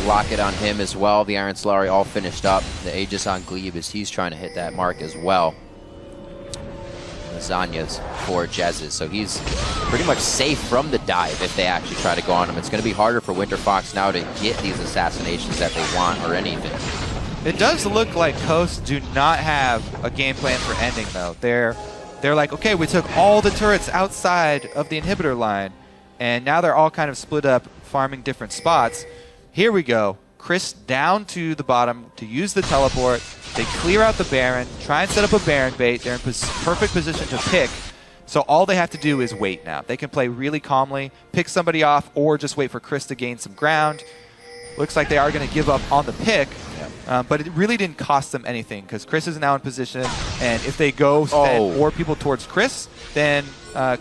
Lock it on him as well. The Iron Solari all finished up. The Aegis on Glebe as he's trying to hit that mark as well. Zanya's for Jez's, so he's pretty much safe from the dive if they actually try to go on him. It's going to be harder for Winter Fox now to get these assassinations that they want or anything. It does look like Coast do not have a game plan for ending, though. They're like, okay, we took all the turrets outside of the inhibitor line, and now they're all kind of split up, farming different spots. Here we go. Chris down to the bottom to use the teleport. They clear out the Baron, try and set up a Baron bait. They're in perfect position to pick. So all they have to do is wait now. They can play really calmly, pick somebody off, or just wait for Chris to gain some ground. Looks like they are going to give up on the pick, but it really didn't cost them anything because Chris is now in position, and if they go send more people towards Chris, then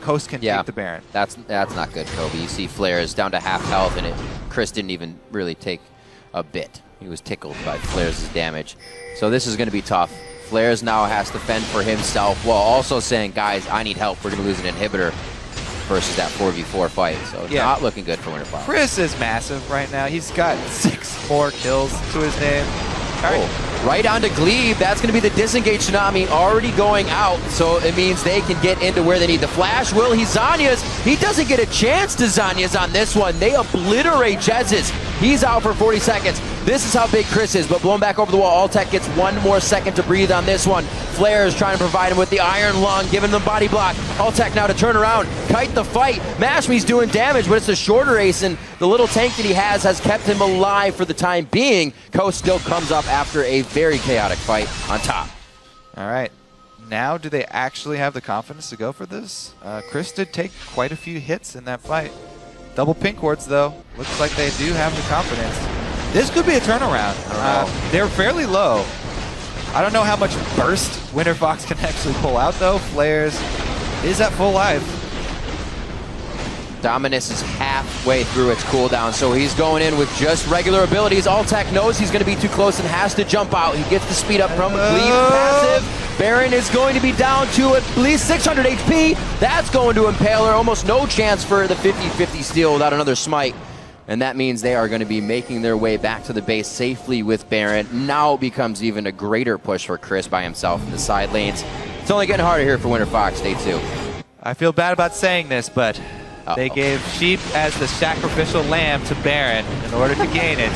Coast can take the Baron. That's not good, Kobe. You see Flares down to half health, and Chris didn't even really take a bit. He was tickled by Flares' damage. So this is going to be tough. Flares now has to fend for himself while also saying, guys, I need help. We're going to lose an inhibitor versus that 4v4 fight. So not looking good for Winter Fox. Chris is massive right now. He's got 6 more kills to his name. Right on to Glebe. That's going to be the disengage tsunami already going out, so it means they can get into where they need the flash. Will he Zanya's? He doesn't get a chance to Zanya's on this one. They obliterate Jez's. He's out for 40 seconds. This is how big Chris is, but blown back over the wall. Altec gets 1 more second to breathe on this one. Flair is trying to provide him with the Iron Lung, giving them body block. Altec now to turn around, kite the fight. Mashmi's doing damage, but it's a shorter ace, and the little tank that he has kept him alive for the time being. Coast still comes up after a very chaotic fight on top. All right. Now, do they actually have the confidence to go for this? Chris did take quite a few hits in that fight. Double pink wards, though. Looks like they do have the confidence. This could be a turnaround. They're fairly low. I don't know how much burst Winter Fox can actually pull out, though. Flares is at full life. Dominus is halfway through its cooldown, so he's going in with just regular abilities. Altec knows he's going to be too close and has to jump out. He gets the speed up from Glebe passive. Baron is going to be down to at least 600 HP. That's going to Impaler. Almost no chance for the 50-50 steal without another smite. And that means they are going to be making their way back to the base safely with Baron. Now it becomes even a greater push for Chris by himself in the side lanes. It's only getting harder here for Winter Fox, day 2. I feel bad about saying this, but they gave Sheep as the sacrificial lamb to Baron in order to gain it.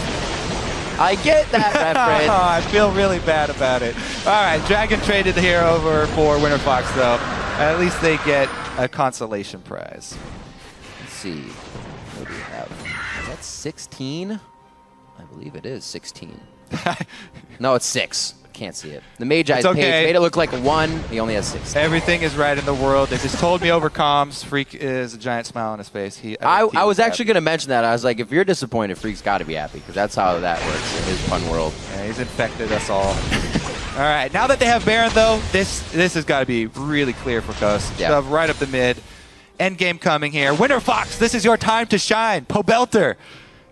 I get that, reference. I feel really bad about it. All right, Dragon traded here over for Winter Fox, though. At least they get a consolation prize. Let's see. What do we have? Is that 16? I believe it is 16. No, it's 6. Can't see it. The Magi's page made it look like 1. He only has 6. Everything is right in the world. They just told me over comms. Freak is a giant smile on his face. I was actually going to mention that. I was like, if you're disappointed, Freak's got to be happy because that's how that works in his fun world. Yeah, he's infected us all. All right, now that they have Baron, though, this has got to be really clear for Coast. Shove right up the mid. End game coming here. Winter Fox, this is your time to shine. Pobelter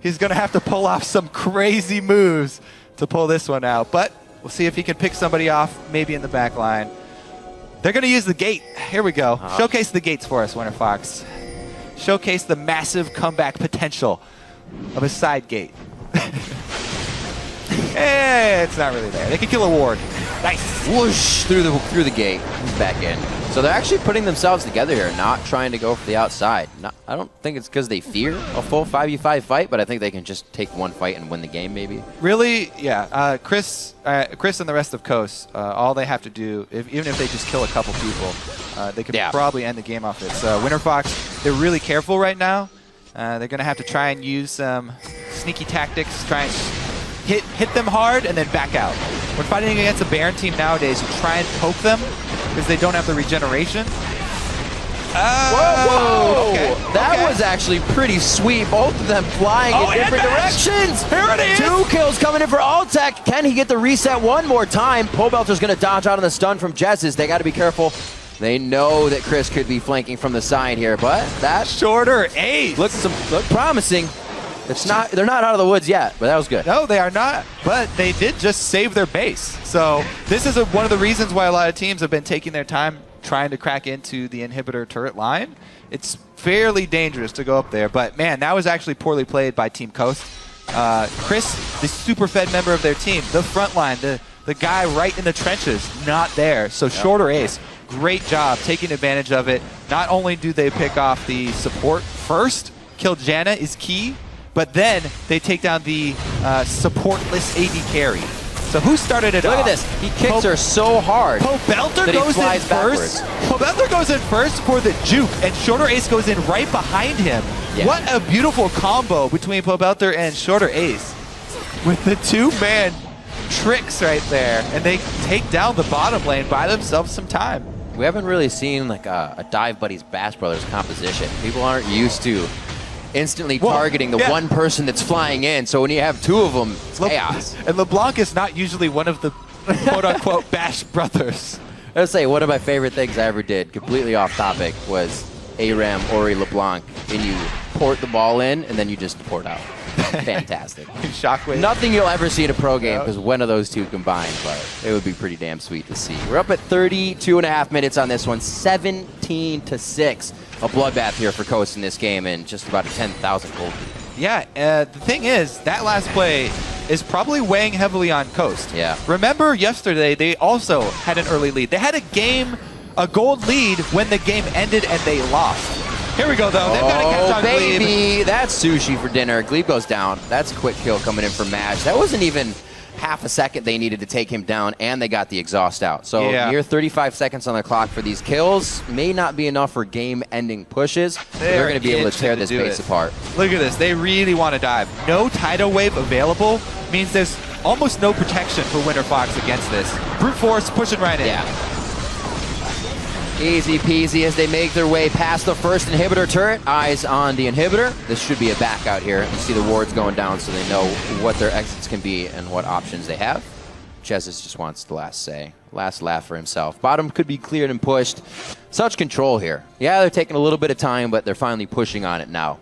He's going to have to pull off some crazy moves to pull this one out. But we'll see if he can pick somebody off, maybe in the back line. They're going to use the gate. Here we go. Showcase the gates for us, Winter Fox. Showcase the massive comeback potential of a side gate. It's not really there. They can kill a ward. Nice. Whoosh through the gate. He's back in. So they're actually putting themselves together here, not trying to go for the outside. I don't think it's because they fear a full 5v5 fight, but I think they can just take one fight and win the game, maybe. Really? Yeah. Chris and the rest of Coast, all they have to do, even if they just kill a couple people, they could probably end the game off it. So Winter Fox, they're really careful right now. They're going to have to try and use some sneaky tactics, try and hit them hard and then back out. When fighting against a Baron team nowadays, you try and poke them because they don't have the regeneration. Whoa! Okay. That was actually pretty sweet. Both of them flying in different directions. Here it is. 2 kills coming in for Altec. Can he get the reset one more time? Pobelter's going to dodge out on the stun from Jez's. They got to be careful. They know that Chris could be flanking from the side here, but that shorter ace look promising. They're not out of the woods yet, but that was good. No, they are not, but they did just save their base. So this is one of the reasons why a lot of teams have been taking their time trying to crack into the inhibitor turret line. It's fairly dangerous to go up there, but man, that was actually poorly played by Team Coast. Chris, the super fed member of their team, the front line, the guy right in the trenches, not there. So shorter ace, great job taking advantage of it. Not only do they pick off the support first, kill Janna is key, but then they take down the supportless AD carry. So who started it off? Look at this. He kicks her so hard. Pobelter goes in first. Pobelter goes in first for the juke, and Shorter Ace goes in right behind him. Yeah. What a beautiful combo between Pobelter and Shorter Ace. With the 2-man tricks right there. And they take down the bottom lane, buy themselves some time. We haven't really seen like a Dive Buddies Bash Brothers composition. People aren't used to instantly targeting the one person that's flying in. So when you have 2 of them, it's chaos. And LeBlanc is not usually one of the quote-unquote Bash Brothers. I would say one of my favorite things I ever did, completely off topic, was ARAM, Ori, LeBlanc, and you port the ball in, and then you just port out. Fantastic. Shockwave. Nothing you'll ever see in a pro game because one of those 2 combined, but it would be pretty damn sweet to see. We're up at 32.5 minutes on this one, 17-6. A bloodbath here for Coast in this game and just about a 10,000 gold lead. Yeah, the thing is, that last play is probably weighing heavily on Coast. Yeah. Remember yesterday, they also had an early lead. They had a gold lead when the game ended and they lost. Here we go, though. They've got to catch on baby, Glebe. That's sushi for dinner. Glebe goes down. That's a quick kill coming in from Madge. That wasn't even half a second they needed to take him down, and they got the exhaust out. So near 35 seconds on the clock for these kills may not be enough for game-ending pushes. They're going to be able to tear this base apart. Look at this. They really want to dive. No tidal wave available means there's almost no protection for Winter Fox against this. Brute force pushing right in. Yeah. Easy peasy as they make their way past the first inhibitor turret. Eyes on the inhibitor. This should be a back out here. You see the wards going down so they know what their exits can be and what options they have. Chesis just wants the last say. Last laugh for himself. Bottom could be cleared and pushed. Such control here. Yeah, they're taking a little bit of time, but they're finally pushing on it now.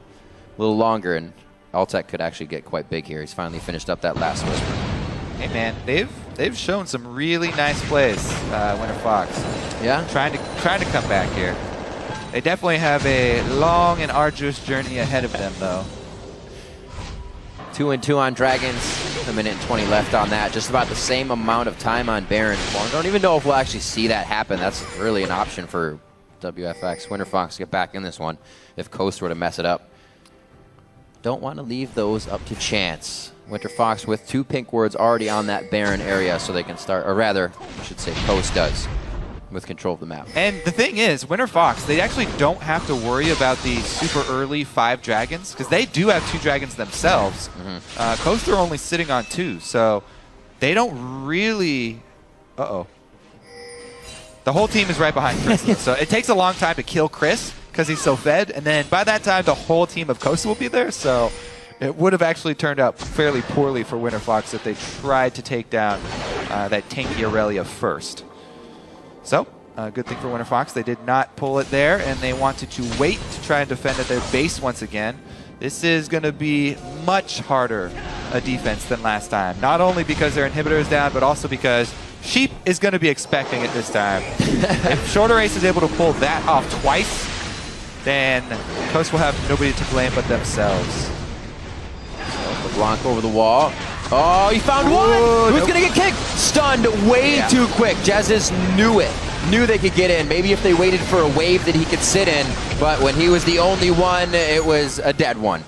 A little longer, and Altec could actually get quite big here. He's finally finished up that last whisper. Hey, man, they've shown some really nice plays, Winter Fox. Yeah? Trying to come back here. They definitely have a long and arduous journey ahead of them, though. 2-2 on Dragons. A minute and 20 left on that. Just about the same amount of time on Baron. Well, I don't even know if we'll actually see that happen. That's really an option for WFX. Winter Fox get back in this one if Coast were to mess it up. Don't want to leave those up to chance. Winter Fox with 2 pink wards already on that Baron area so they can start, or rather, I should say Coast does, with control of the map. And the thing is, Winter Fox, they actually don't have to worry about the super early 5 dragons, because they do have 2 dragons themselves. Coast are only sitting on 2, so they don't really... Uh-oh. The whole team is right behind Chris, so it takes a long time to kill Chris, because he's so fed, and then by that time, the whole team of Coast will be there, so... It would have actually turned out fairly poorly for Winter Fox if they tried to take down that tanky Aurelia first. So, good thing for Winter Fox. They did not pull it there, and they wanted to wait to try and defend at their base once again. This is going to be much harder a defense than last time. Not only because their inhibitor is down, but also because Sheep is going to be expecting it this time. If Shorter Ace is able to pull that off twice, then Coast will have nobody to blame but themselves. LeBlanc over the wall. Oh, he found one! Who's gonna get kicked? Stunned way too quick. Jezzus knew it. Knew they could get in. Maybe if they waited for a wave that he could sit in, but when he was the only one, it was a dead one.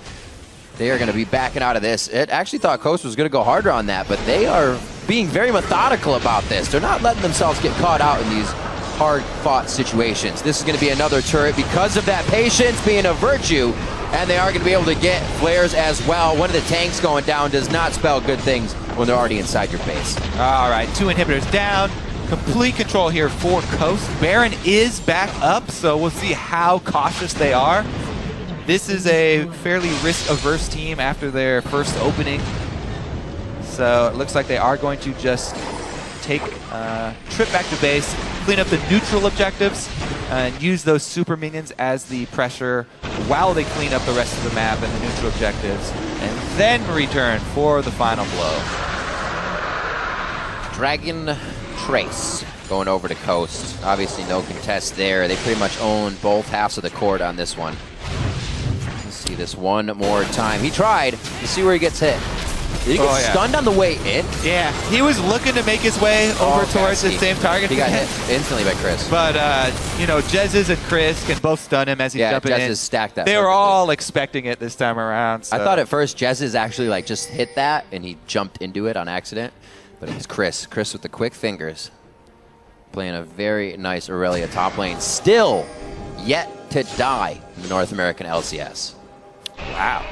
They are gonna be backing out of this. It actually thought Coast was gonna go harder on that, but they are being very methodical about this. They're not letting themselves get caught out in these hard-fought situations. This is gonna be another turret because of that patience being a virtue, and they are going to be able to get flares as well. One of the tanks going down does not spell good things when they're already inside your base. All right, 2 inhibitors down. Complete control here for Coast. Baron is back up, so we'll see how cautious they are. This is a fairly risk-averse team after their first opening. So it looks like they are going to just take a trip back to base, clean up the neutral objectives, and use those super minions as the pressure while they clean up the rest of the map and the neutral objectives, and then return for the final blow. Dragon Trace going over to Coast. Obviously no contest there. They pretty much own both halves of the court on this one. Let's see this one more time. He tried. Let's see where he gets hit. Did he get stunned on the way in? Yeah, he was looking to make his way over towards the same target. He got hit instantly by Chris. But, you know, Jezzus and Chris can both stun him as he's jumping in. Jezzus stacked that. They were all expecting it this time around. So. I thought at first Jezzus actually like just hit that and he jumped into it on accident. But it was Chris. Chris with the quick fingers. Playing a very nice Aurelia top lane. Still yet to die in the North American LCS. Wow.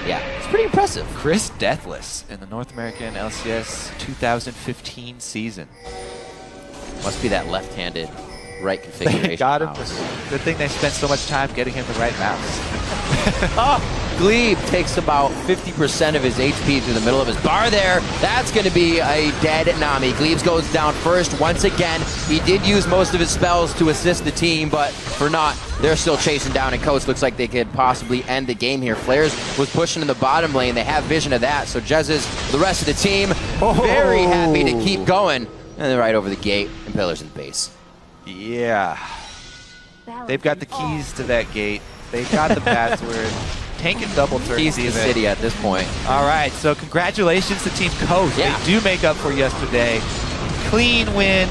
Yeah, it's pretty impressive. Chris deathless in the North American LCS 2015 season. Must be that left-handed right configuration. They got him. Mouse. Good thing they spent so much time getting him the right mouse. Glebe takes about 50% of his HP through the middle of his bar there. That's going to be a dead Nami. Glebe goes down first once again. He did use most of his spells to assist the team, but for not, they're still chasing down, and Coast looks like they could possibly end the game here. Flares was pushing in the bottom lane. They have vision of that, so Jezzus, the rest of the team, very happy to keep going. And they're right over the gate, and Pillars in base. Yeah. They've got the keys to that gate. They've got the password. Tank and double turn. Keys to the city at this point. All right, so congratulations to Team Coast. Yeah. They do make up for yesterday. Clean win.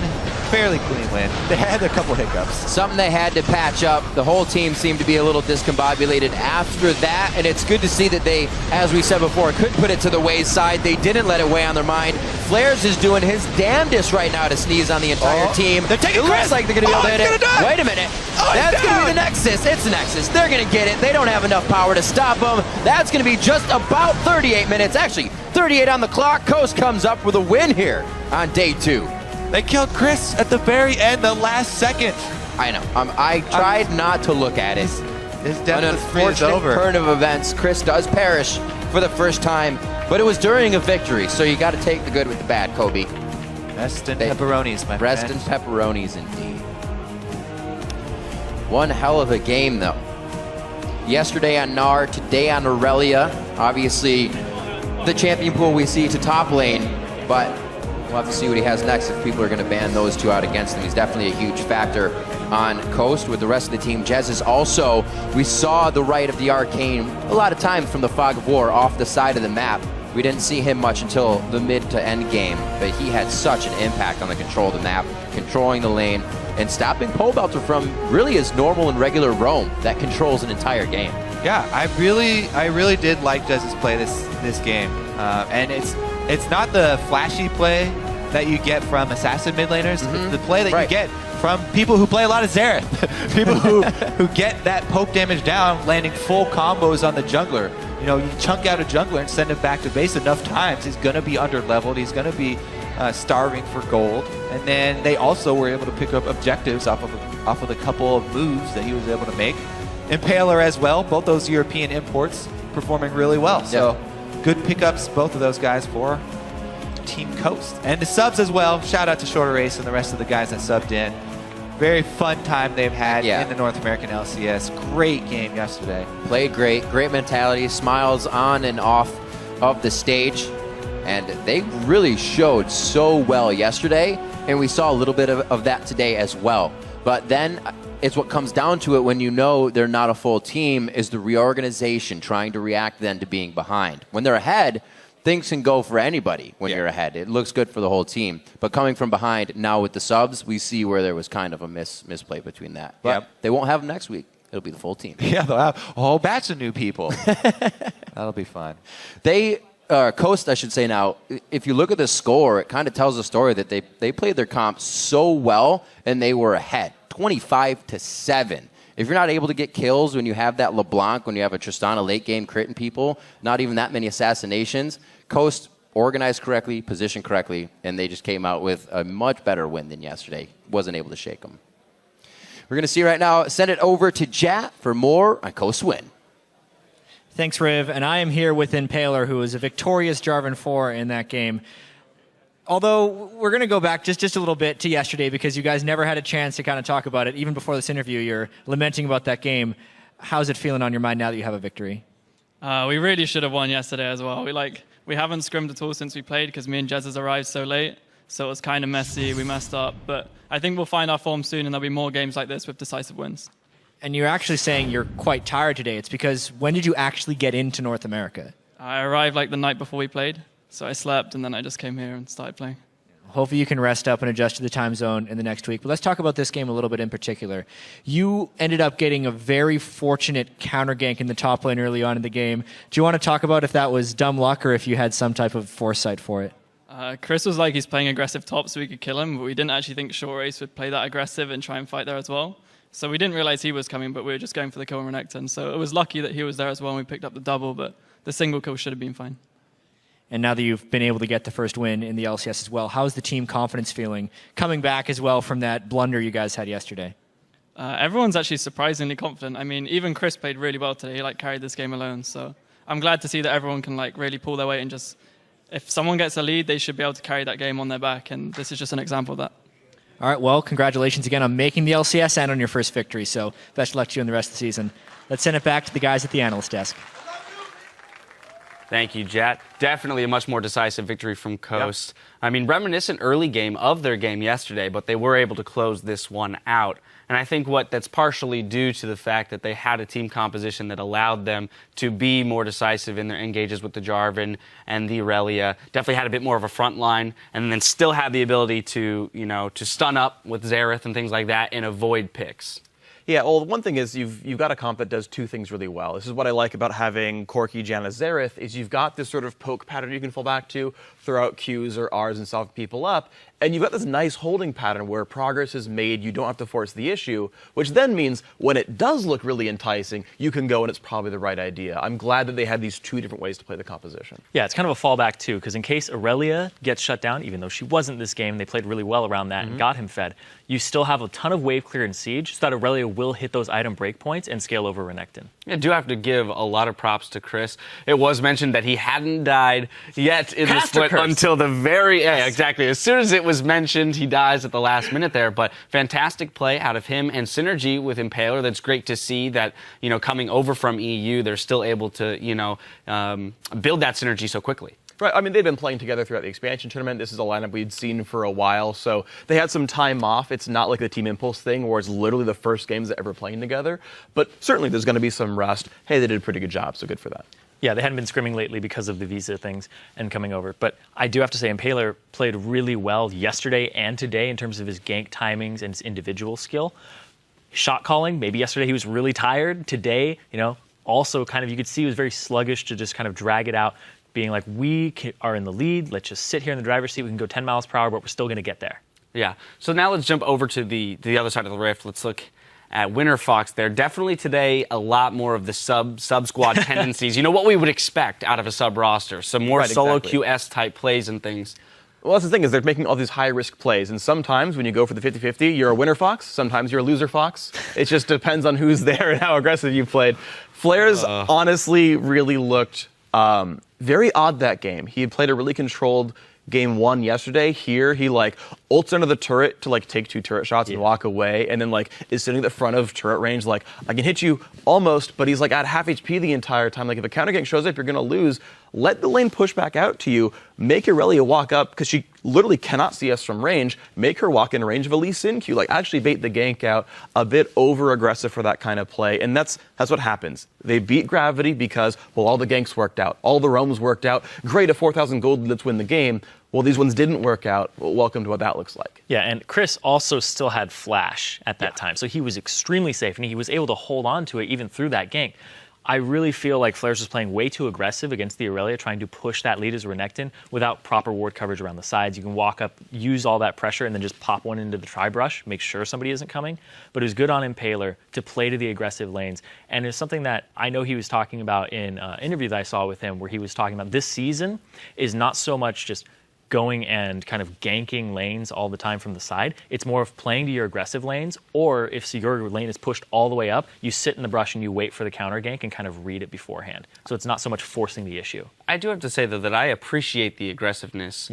Fairly clean win. They had a couple hiccups. Something they had to patch up. The whole team seemed to be a little discombobulated after that, and it's good to see that they, as we said before, could put it to the wayside. They didn't let it weigh on their mind. Flares is doing his damnedest right now to sneeze on the entire team. They're taking it looks like they're going to be able to hit it. Wait a minute. That's going to be the Nexus. It's the Nexus. They're going to get it. They don't have enough power to stop them. That's going to be just about 38 minutes. Actually, 38 on the clock. Coast comes up with a win here on day 2. They killed Chris at the very end, the last second. I know. I tried not to look at it. His An death is unfortunate over. turn of events. Chris does perish for the first time, but it was during a victory, so you got to take the good with the bad, Kobe. Rest in pepperonis, my Rest friend. in pepperonis, indeed. One hell of a game, though. Yesterday on Gnar, today on Aurelia. Obviously, the champion pool we see to top lane, but we'll have to see what he has next if people are going to ban those two out against him. He's definitely a huge factor on Coast with the rest of the team. Jezzus also, we saw the right of the Arcane a lot of times from the Fog of War off the side of the map. We didn't see him much until the mid to end game, but he had such an impact on the control of the map, controlling the lane, and stopping Pole Belter from really his normal and regular roam that controls an entire game. Yeah, I really did like Jezzus play this game, and it's not the flashy play that you get from assassin mid laners. It's the play that you get from people who play a lot of Xerath. People who get that poke damage down, landing full combos on the jungler. You know, you chunk out a jungler and send him back to base enough times, he's going to be under-leveled. He's going to be starving for gold. And then they also were able to pick up objectives off of the couple of moves that he was able to make. Impaler as well, both those European imports performing really well. So good pickups, both of those guys for Team Coast. And the subs as well. Shout out to Shorter Ace and the rest of the guys that subbed in. very fun time they've had Yeah. in the North American LCS. Great game yesterday. Played great, great mentality, smiles on and off of the stage. And they really showed so well yesterday, and we saw a little bit of that today as well. But then it's what comes down to it when you know they're not a full team is the reorganization, trying to react then to being behind. When they're ahead, things can go for anybody when you're ahead. It looks good for the whole team. But coming from behind, now with the subs, we see where there was kind of a misplay between that. But they won't have them next week. It'll be the full team. Yeah, they'll have a whole batch of new people. That'll be fun. Coast, I should say now, if you look at the score, it kind of tells the story that they played their comp so well and they were ahead, 25-7. If you're not able to get kills when you have that LeBlanc, when you have a Tristana late game critting people, not even that many assassinations, Coast organized correctly, positioned correctly, and they just came out with a much better win than yesterday. Wasn't able to shake them. We're going to see right now, send it over to Jat for more on Coast Win. Thanks, Riv. And I am here with Impaler, who was a victorious Jarvan 4 in that game. Although we're going to go back just a little bit to yesterday because you guys never had a chance to kind of talk about it. Even before this interview, you're lamenting about that game. How's it feeling on your mind now that you have a victory? We really should have won yesterday as well. We haven't scrimmed at all since we played because me and Jez has arrived so late. So it was kind of messy. We messed up. But I think we'll find our form soon and there'll be more games like this with decisive wins. And you're actually saying you're quite tired today. It's because when did you actually get into North America? I arrived the night before we played. So I slept and then I just came here and started playing. Hopefully you can rest up and adjust to the time zone in the next week. But let's talk about this game a little bit in particular. You ended up getting a very fortunate counter gank in the top lane early on in the game. Do you want to talk about if that was dumb luck or if you had some type of foresight for it? Chris was he's playing aggressive top so we could kill him, but we didn't actually think Short Race would play that aggressive and try and fight there as well. So we didn't realize he was coming, but we were just going for the kill on Renekton. So it was lucky that he was there as well and we picked up the double, but the single kill should have been fine. And now that you've been able to get the first win in the LCS as well, how's the team confidence feeling coming back as well from that blunder you guys had yesterday? Everyone's actually surprisingly confident. I mean, even Chris played really well today. He carried this game alone. So I'm glad to see that everyone can really pull their weight and just, if someone gets a lead, they should be able to carry that game on their back. And this is just an example of that. All right, well, congratulations again on making the LCS and on your first victory. So best of luck to you in the rest of the season. Let's send it back to the guys at the analyst desk. Thank you, Jat. Definitely a much more decisive victory from Coast. Yep. I mean, reminiscent early game of their game yesterday, but they were able to close this one out. And I think that's partially due to the fact that they had a team composition that allowed them to be more decisive in their engages with the Jarvan and the Aurelia. Definitely had a bit more of a front line, and then still had the ability to, to stun up with Xerath and things like that and avoid picks. Yeah, well, one thing is you've got a comp that does two things really well. This is what I like about having Corki, Janna, Xerath, is you've got this sort of poke pattern you can fall back to, throw out Qs or Rs and solve people up, and you've got this nice holding pattern where progress is made, you don't have to force the issue, which then means when it does look really enticing, you can go and it's probably the right idea. I'm glad that they had these two different ways to play the composition. Yeah, it's kind of a fallback too, because in case Aurelia gets shut down, even though she wasn't this game, they played really well around that and got him fed, you still have a ton of wave clear and siege, so that Aurelia will hit those item breakpoints and scale over Renekton. I do have to give a lot of props to Chris. It was mentioned that he hadn't died yet in the split until the very end. Yeah, exactly. As soon as it was mentioned, he dies at the last minute there. But fantastic play out of him and synergy with Impaler. That's great to see that, coming over from EU, they're still able to, build that synergy so quickly. Right, I mean, they've been playing together throughout the expansion tournament. This is a lineup we'd seen for a while, so they had some time off. It's not like the Team Impulse thing where it's literally the first games they're ever playing together, but certainly there's going to be some rust. Hey, they did a pretty good job, so good for that. Yeah, they hadn't been scrimming lately because of the visa things and coming over. But I do have to say, Impaler played really well yesterday and today in terms of his gank timings and his individual skill. Shot calling, maybe yesterday he was really tired. Today, also kind of, you could see he was very sluggish to just kind of drag it out, being like, we are in the lead, let's just sit here in the driver's seat, we can go 10 miles per hour, but we're still going to get there. Yeah, so now let's jump over to the other side of the rift. Let's look at Winter Fox there. Definitely today a lot more of the sub-squad tendencies. What we would expect out of a sub-roster. Some more solo QS type plays and things. Well, that's the thing, is they're making all these high-risk plays, and sometimes when you go for the 50-50, you're a winner fox, sometimes you're a loser fox. It just depends on who's there and how aggressive you played. Flares honestly really looked very odd that game. He had played a really controlled game 1 yesterday. Here, he like ults under the turret to like take 2 turret shots and walk away, and then like is sitting at the front of turret range like, I can hit you almost, but he's like at half HP the entire time. Like if a counter gank shows up, you're gonna lose. Let the lane push back out to you. Make Aurelia walk up, because she literally cannot see us from range. Make her walk in range of a Lee Sin Q. Like actually bait the gank out. A bit over aggressive for that kind of play, and that's what happens. They beat Gravity because, well, all the ganks worked out, all the roams worked out. Great, a 4,000 gold, let's win the game. Well, these ones didn't work out. Well, welcome to what that looks like. Yeah, and Chris also still had Flash at that time, so he was extremely safe, and he was able to hold on to it even through that gank. I really feel like Flares was playing way too aggressive against the Aurelia, trying to push that lead as Renekton without proper ward coverage around the sides. You can walk up, use all that pressure, and then just pop one into the tri-brush, make sure somebody isn't coming. But it was good on Impaler to play to the aggressive lanes. And it's something that I know he was talking about in an interview that I saw with him, where he was talking about this season is not so much just going and kind of ganking lanes all the time from the side. It's more of playing to your aggressive lanes, or if your lane is pushed all the way up, you sit in the brush and you wait for the counter gank and kind of read it beforehand. So it's not so much forcing the issue. I do have to say, though, that I appreciate the aggressiveness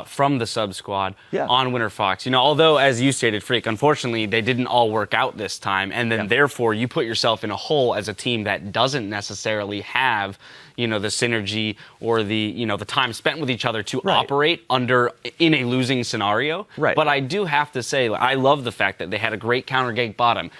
from the sub squad on Winter Fox. You know, although, as you stated, Freak, unfortunately, they didn't all work out this time, and then therefore you put yourself in a hole as a team that doesn't necessarily have, you know, the synergy or the, you know, the time spent with each other to operate in a losing scenario. But I do have to say, I love the fact that they had a great counter gank bottom.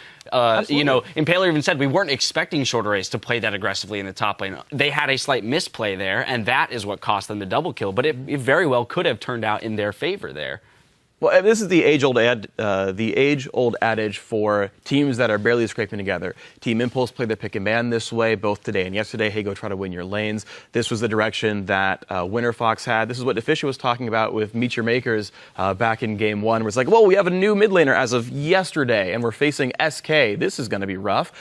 You know, Impaler even said we weren't expecting Shorter Ace to play that aggressively in the top lane. They had a slight misplay there, and that is what cost them the double kill. But it very well could have turned out in their favor there. Well, this is the age-old adage for teams that are barely scraping together. Team Impulse played their pick and ban this way, both today and yesterday. Hey, go try to win your lanes. This was the direction that Winter Fox had. This is what Deficia was talking about with Meet Your Makers back in Game 1, where it's like, well, we have a new mid laner as of yesterday, and we're facing SK. This is going to be rough.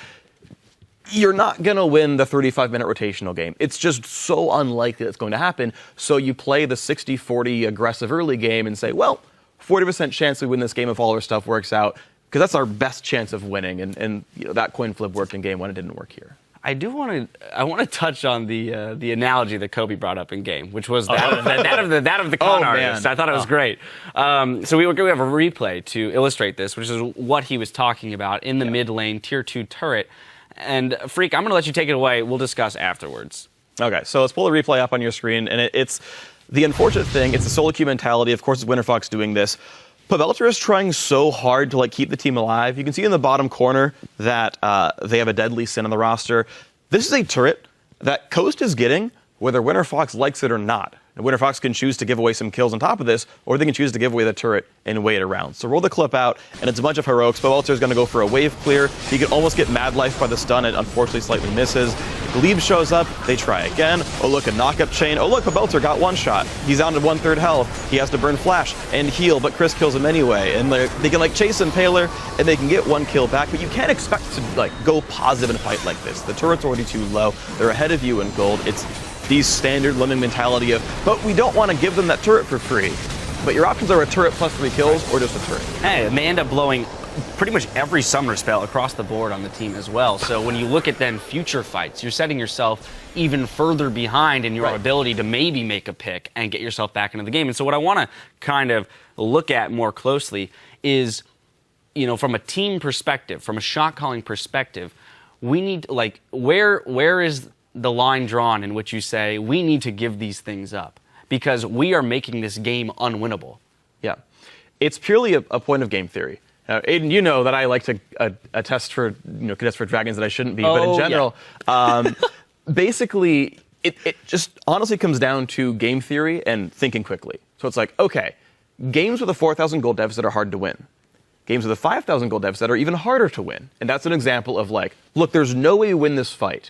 You're not going to win the 35-minute rotational game. It's just so unlikely it's going to happen. So you play the 60-40 aggressive early game and say, well, 40% chance we win this game if all our stuff works out, because that's our best chance of winning. And you know, that coin flip worked in Game 1. It didn't work here. I want to touch on the analogy that Kobe brought up in game, which was that of the con artist. I thought it was great. So we have a replay to illustrate this, which is what he was talking about in the mid lane tier 2 turret. And Freak, I'm going to let you take it away. We'll discuss afterwards. Okay, so let's pull the replay up on your screen, and it's the unfortunate thing. It's the solo queue mentality. Of course, it's Winter Fox doing this. Pabelter is trying so hard to like keep the team alive. You can see in the bottom corner that they have a deadly Sin on the roster. This is a turret that Coast is getting whether Winter Fox likes it or not. And Winter Fox can choose to give away some kills on top of this, or they can choose to give away the turret and wait around. So roll the clip out, and it's a bunch of heroics. Pabelter is going to go for a wave clear. He can almost get Mad Life by the stun. It unfortunately slightly misses. Glebe shows up. They try again. Oh, look, a knock-up chain. Oh, look, Pabelter got one shot. He's down to 1/3 health. He has to burn Flash and heal, but Chris kills him anyway. And they can like chase Impaler, and they can get one kill back, but you can't expect to like go positive in a fight like this. The turret's already too low. They're ahead of you in gold. It's the standard lemming mentality of, but we don't want to give them that turret for free. But your options are a turret plus 3 kills or just a turret. Hey, and they end up blowing pretty much every summoner spell across the board on the team as well. So when you look at then future fights, you're setting yourself even further behind in your ability to maybe make a pick and get yourself back into the game. And so what I want to kind of look at more closely is, you know, from a team perspective, from a shot calling perspective, we need, like, where is the line drawn in which you say we need to give these things up because we are making this game unwinnable? Yeah, it's purely a point of game theory. Aiden, you know that I like to contest for dragons that I shouldn't be, but in general, basically, it just honestly comes down to game theory and thinking quickly. So it's like, okay, games with a 4,000 gold deficit are hard to win. Games with a 5,000 gold deficit are even harder to win. And that's an example of like, look, there's no way you win this fight.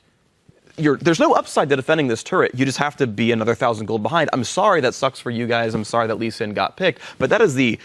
There's no upside to defending this turret. You just have to be another 1,000 gold behind. I'm sorry that sucks for you guys. I'm sorry that Lee Sin got picked. But that is the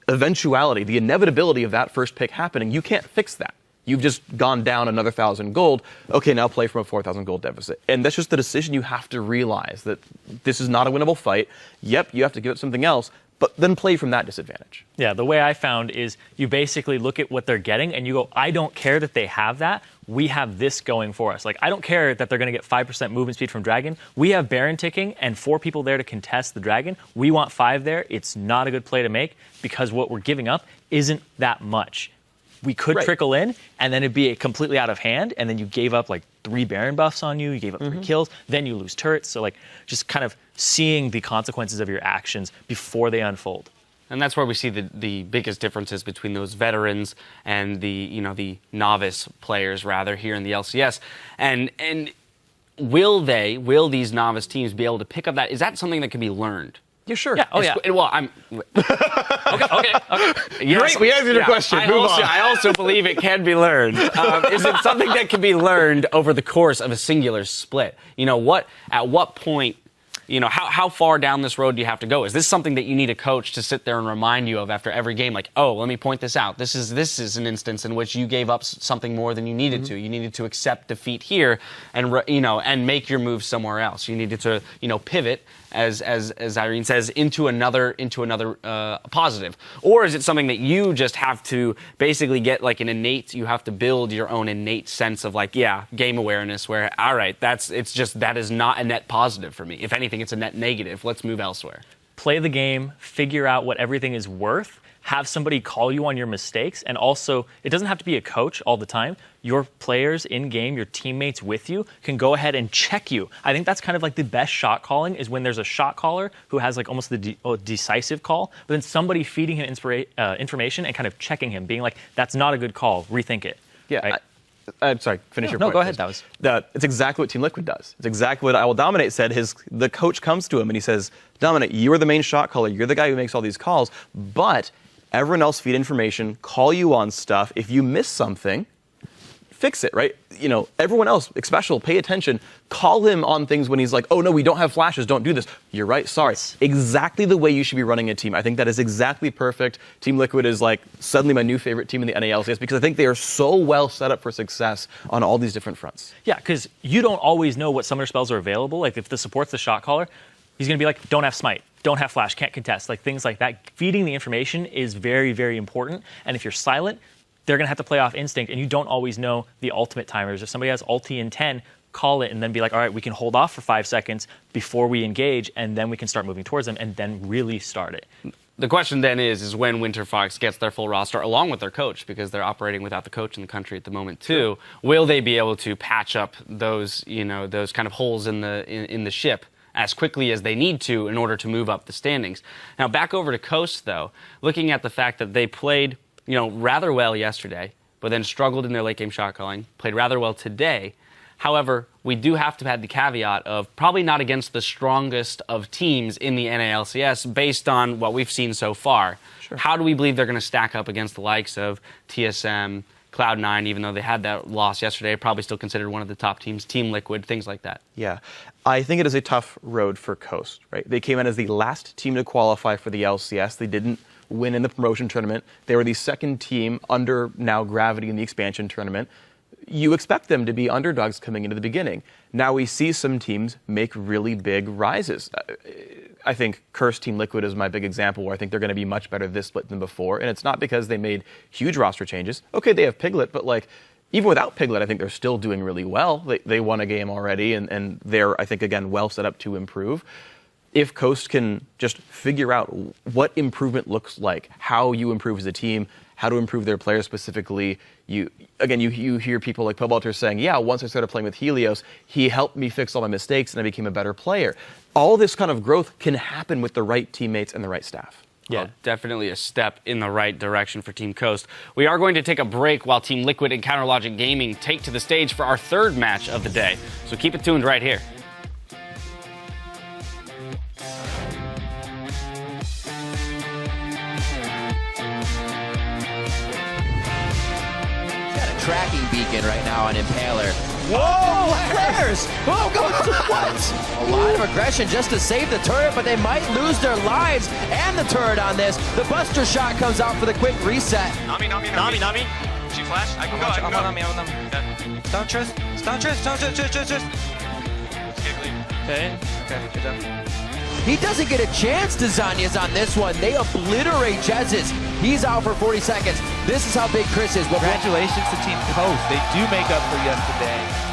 eventuality, the inevitability of that first pick happening. You can't fix that. You've just gone down another 1,000 gold. Okay, now play from a 4,000 gold deficit. And that's just the decision you have to realize, that this is not a winnable fight. Yep, you have to give it something else. but then play from that disadvantage. Yeah, the way I found is you basically look at what they're getting and you go, I don't care that they have that. We have this going for us. Like, I don't care that they're going to get 5% movement speed from Dragon. We have Baron ticking and 4 people there to contest the Dragon. We want 5 there. It's not a good play to make because what we're giving up isn't that much. We could trickle in, and then it'd be completely out of hand, and then you gave up like 3 Baron buffs on you, you gave up 3 kills, then you lose turrets. So like just kind of seeing the consequences of your actions before they unfold. And that's where we see the biggest differences between those veterans and the novice players rather here in the LCS. And will these novice teams be able to pick up that? Is that something that can be learned? Yeah, sure. Yeah. Oh, yeah. Well, I'm. okay. Yes, Great, we answered your question. Move on. I also believe it can be learned. Is it something that can be learned over the course of a singular split? At what point? How far down this road do you have to go? Is this something that you need a coach to sit there and remind you of after every game? Like, oh, let me point this out. This is an instance in which you gave up something more than you needed to. You needed to accept defeat here, and make your move somewhere else. You needed to pivot, as Irene says, into another positive. Or is it something that you just have to basically get like you have to build your own innate sense of like, game awareness where, all right, that is not a net positive for me. If anything, it's a net negative. Let's move elsewhere. Play the game, figure out what everything is worth, have somebody call you on your mistakes, and also, it doesn't have to be a coach all the time. Your players in-game, your teammates with you, can go ahead and check you. I think that's kind of like the best shot calling is when there's a shot caller who has like almost the decisive call, but then somebody feeding him information and kind of checking him, being like, that's not a good call, rethink it. Yeah, right? I'm sorry, finish your point. No, go ahead. It's exactly what Team Liquid does. It's exactly what I Will Dominate said. The coach comes to him and he says, Dominate, you are the main shot caller. You're the guy who makes all these calls, but everyone else feed information, call you on stuff. If you miss something, fix it, right? Everyone else, especially, pay attention. Call him on things when he's like, oh, no, we don't have flashes. Don't do this. You're right. Sorry. Exactly the way you should be running a team. I think that is exactly perfect. Team Liquid is like suddenly my new favorite team in the NALCS because I think they are so well set up for success on all these different fronts. Yeah, because you don't always know what summoner spells are available. Like if the support's the shot caller, he's going to be like, don't have smite, don't have flash, can't contest, like things like that. Feeding the information is very, very important. And if you're silent, they're going to have to play off instinct, and you don't always know the ultimate timers. If somebody has ulti in 10, call it and then be like, all right, we can hold off for 5 seconds before we engage, and then we can start moving towards them and then really start it. The question then is when Winterfox gets their full roster along with their coach, because they're operating without the coach in the country at the moment too, will they be able to patch up those kind of holes in the ship as quickly as they need to in order to move up the standings? Now back over to Coast though, looking at the fact that they played rather well yesterday, but then struggled in their late game shot calling, played rather well today. However, we do have to have the caveat of probably not against the strongest of teams in the NALCS based on what we've seen so far. Sure. How do we believe they're going to stack up against the likes of TSM, Cloud9, even though they had that loss yesterday, probably still considered one of the top teams, Team Liquid, things like that? Yeah, I think it is a tough road for Coast, right? They came in as the last team to qualify for the LCS. They didn't win in the promotion tournament. They were the second team under now Gravity in the expansion tournament. You expect them to be underdogs coming into the beginning. Now we see some teams make really big rises. I think Cursed Team Liquid is my big example where I think they're going to be much better this split than before. And it's not because they made huge roster changes. Okay, they have Piglet, but like even without Piglet, I think they're still doing really well. They won a game already, and they're, I think, again, well set up to improve. If Coast can just figure out what improvement looks like, how you improve as a team, how to improve their players specifically, you hear people like Pobalter saying, yeah, once I started playing with Helios, he helped me fix all my mistakes and I became a better player. All this kind of growth can happen with the right teammates and the right staff. Yeah, definitely a step in the right direction for Team Coast. We are going to take a break while Team Liquid and Counterlogic Gaming take to the stage for our third match of the day. So keep it tuned right here. Tracking beacon right now on Impaler. Whoa, flares! Whoa, what? A lot of aggression just to save the turret, but they might lose their lives and the turret on this. The Buster shot comes out for the quick reset. Nami. She flash? I can go. I'm on Nami. Okay. Stun trust. Okay, good job. He doesn't get a chance to Zanya's on this one. They obliterate Jez's. He's out for 40 seconds. This is how big Chris is. Congratulations to Team Coast. They do make up for yesterday.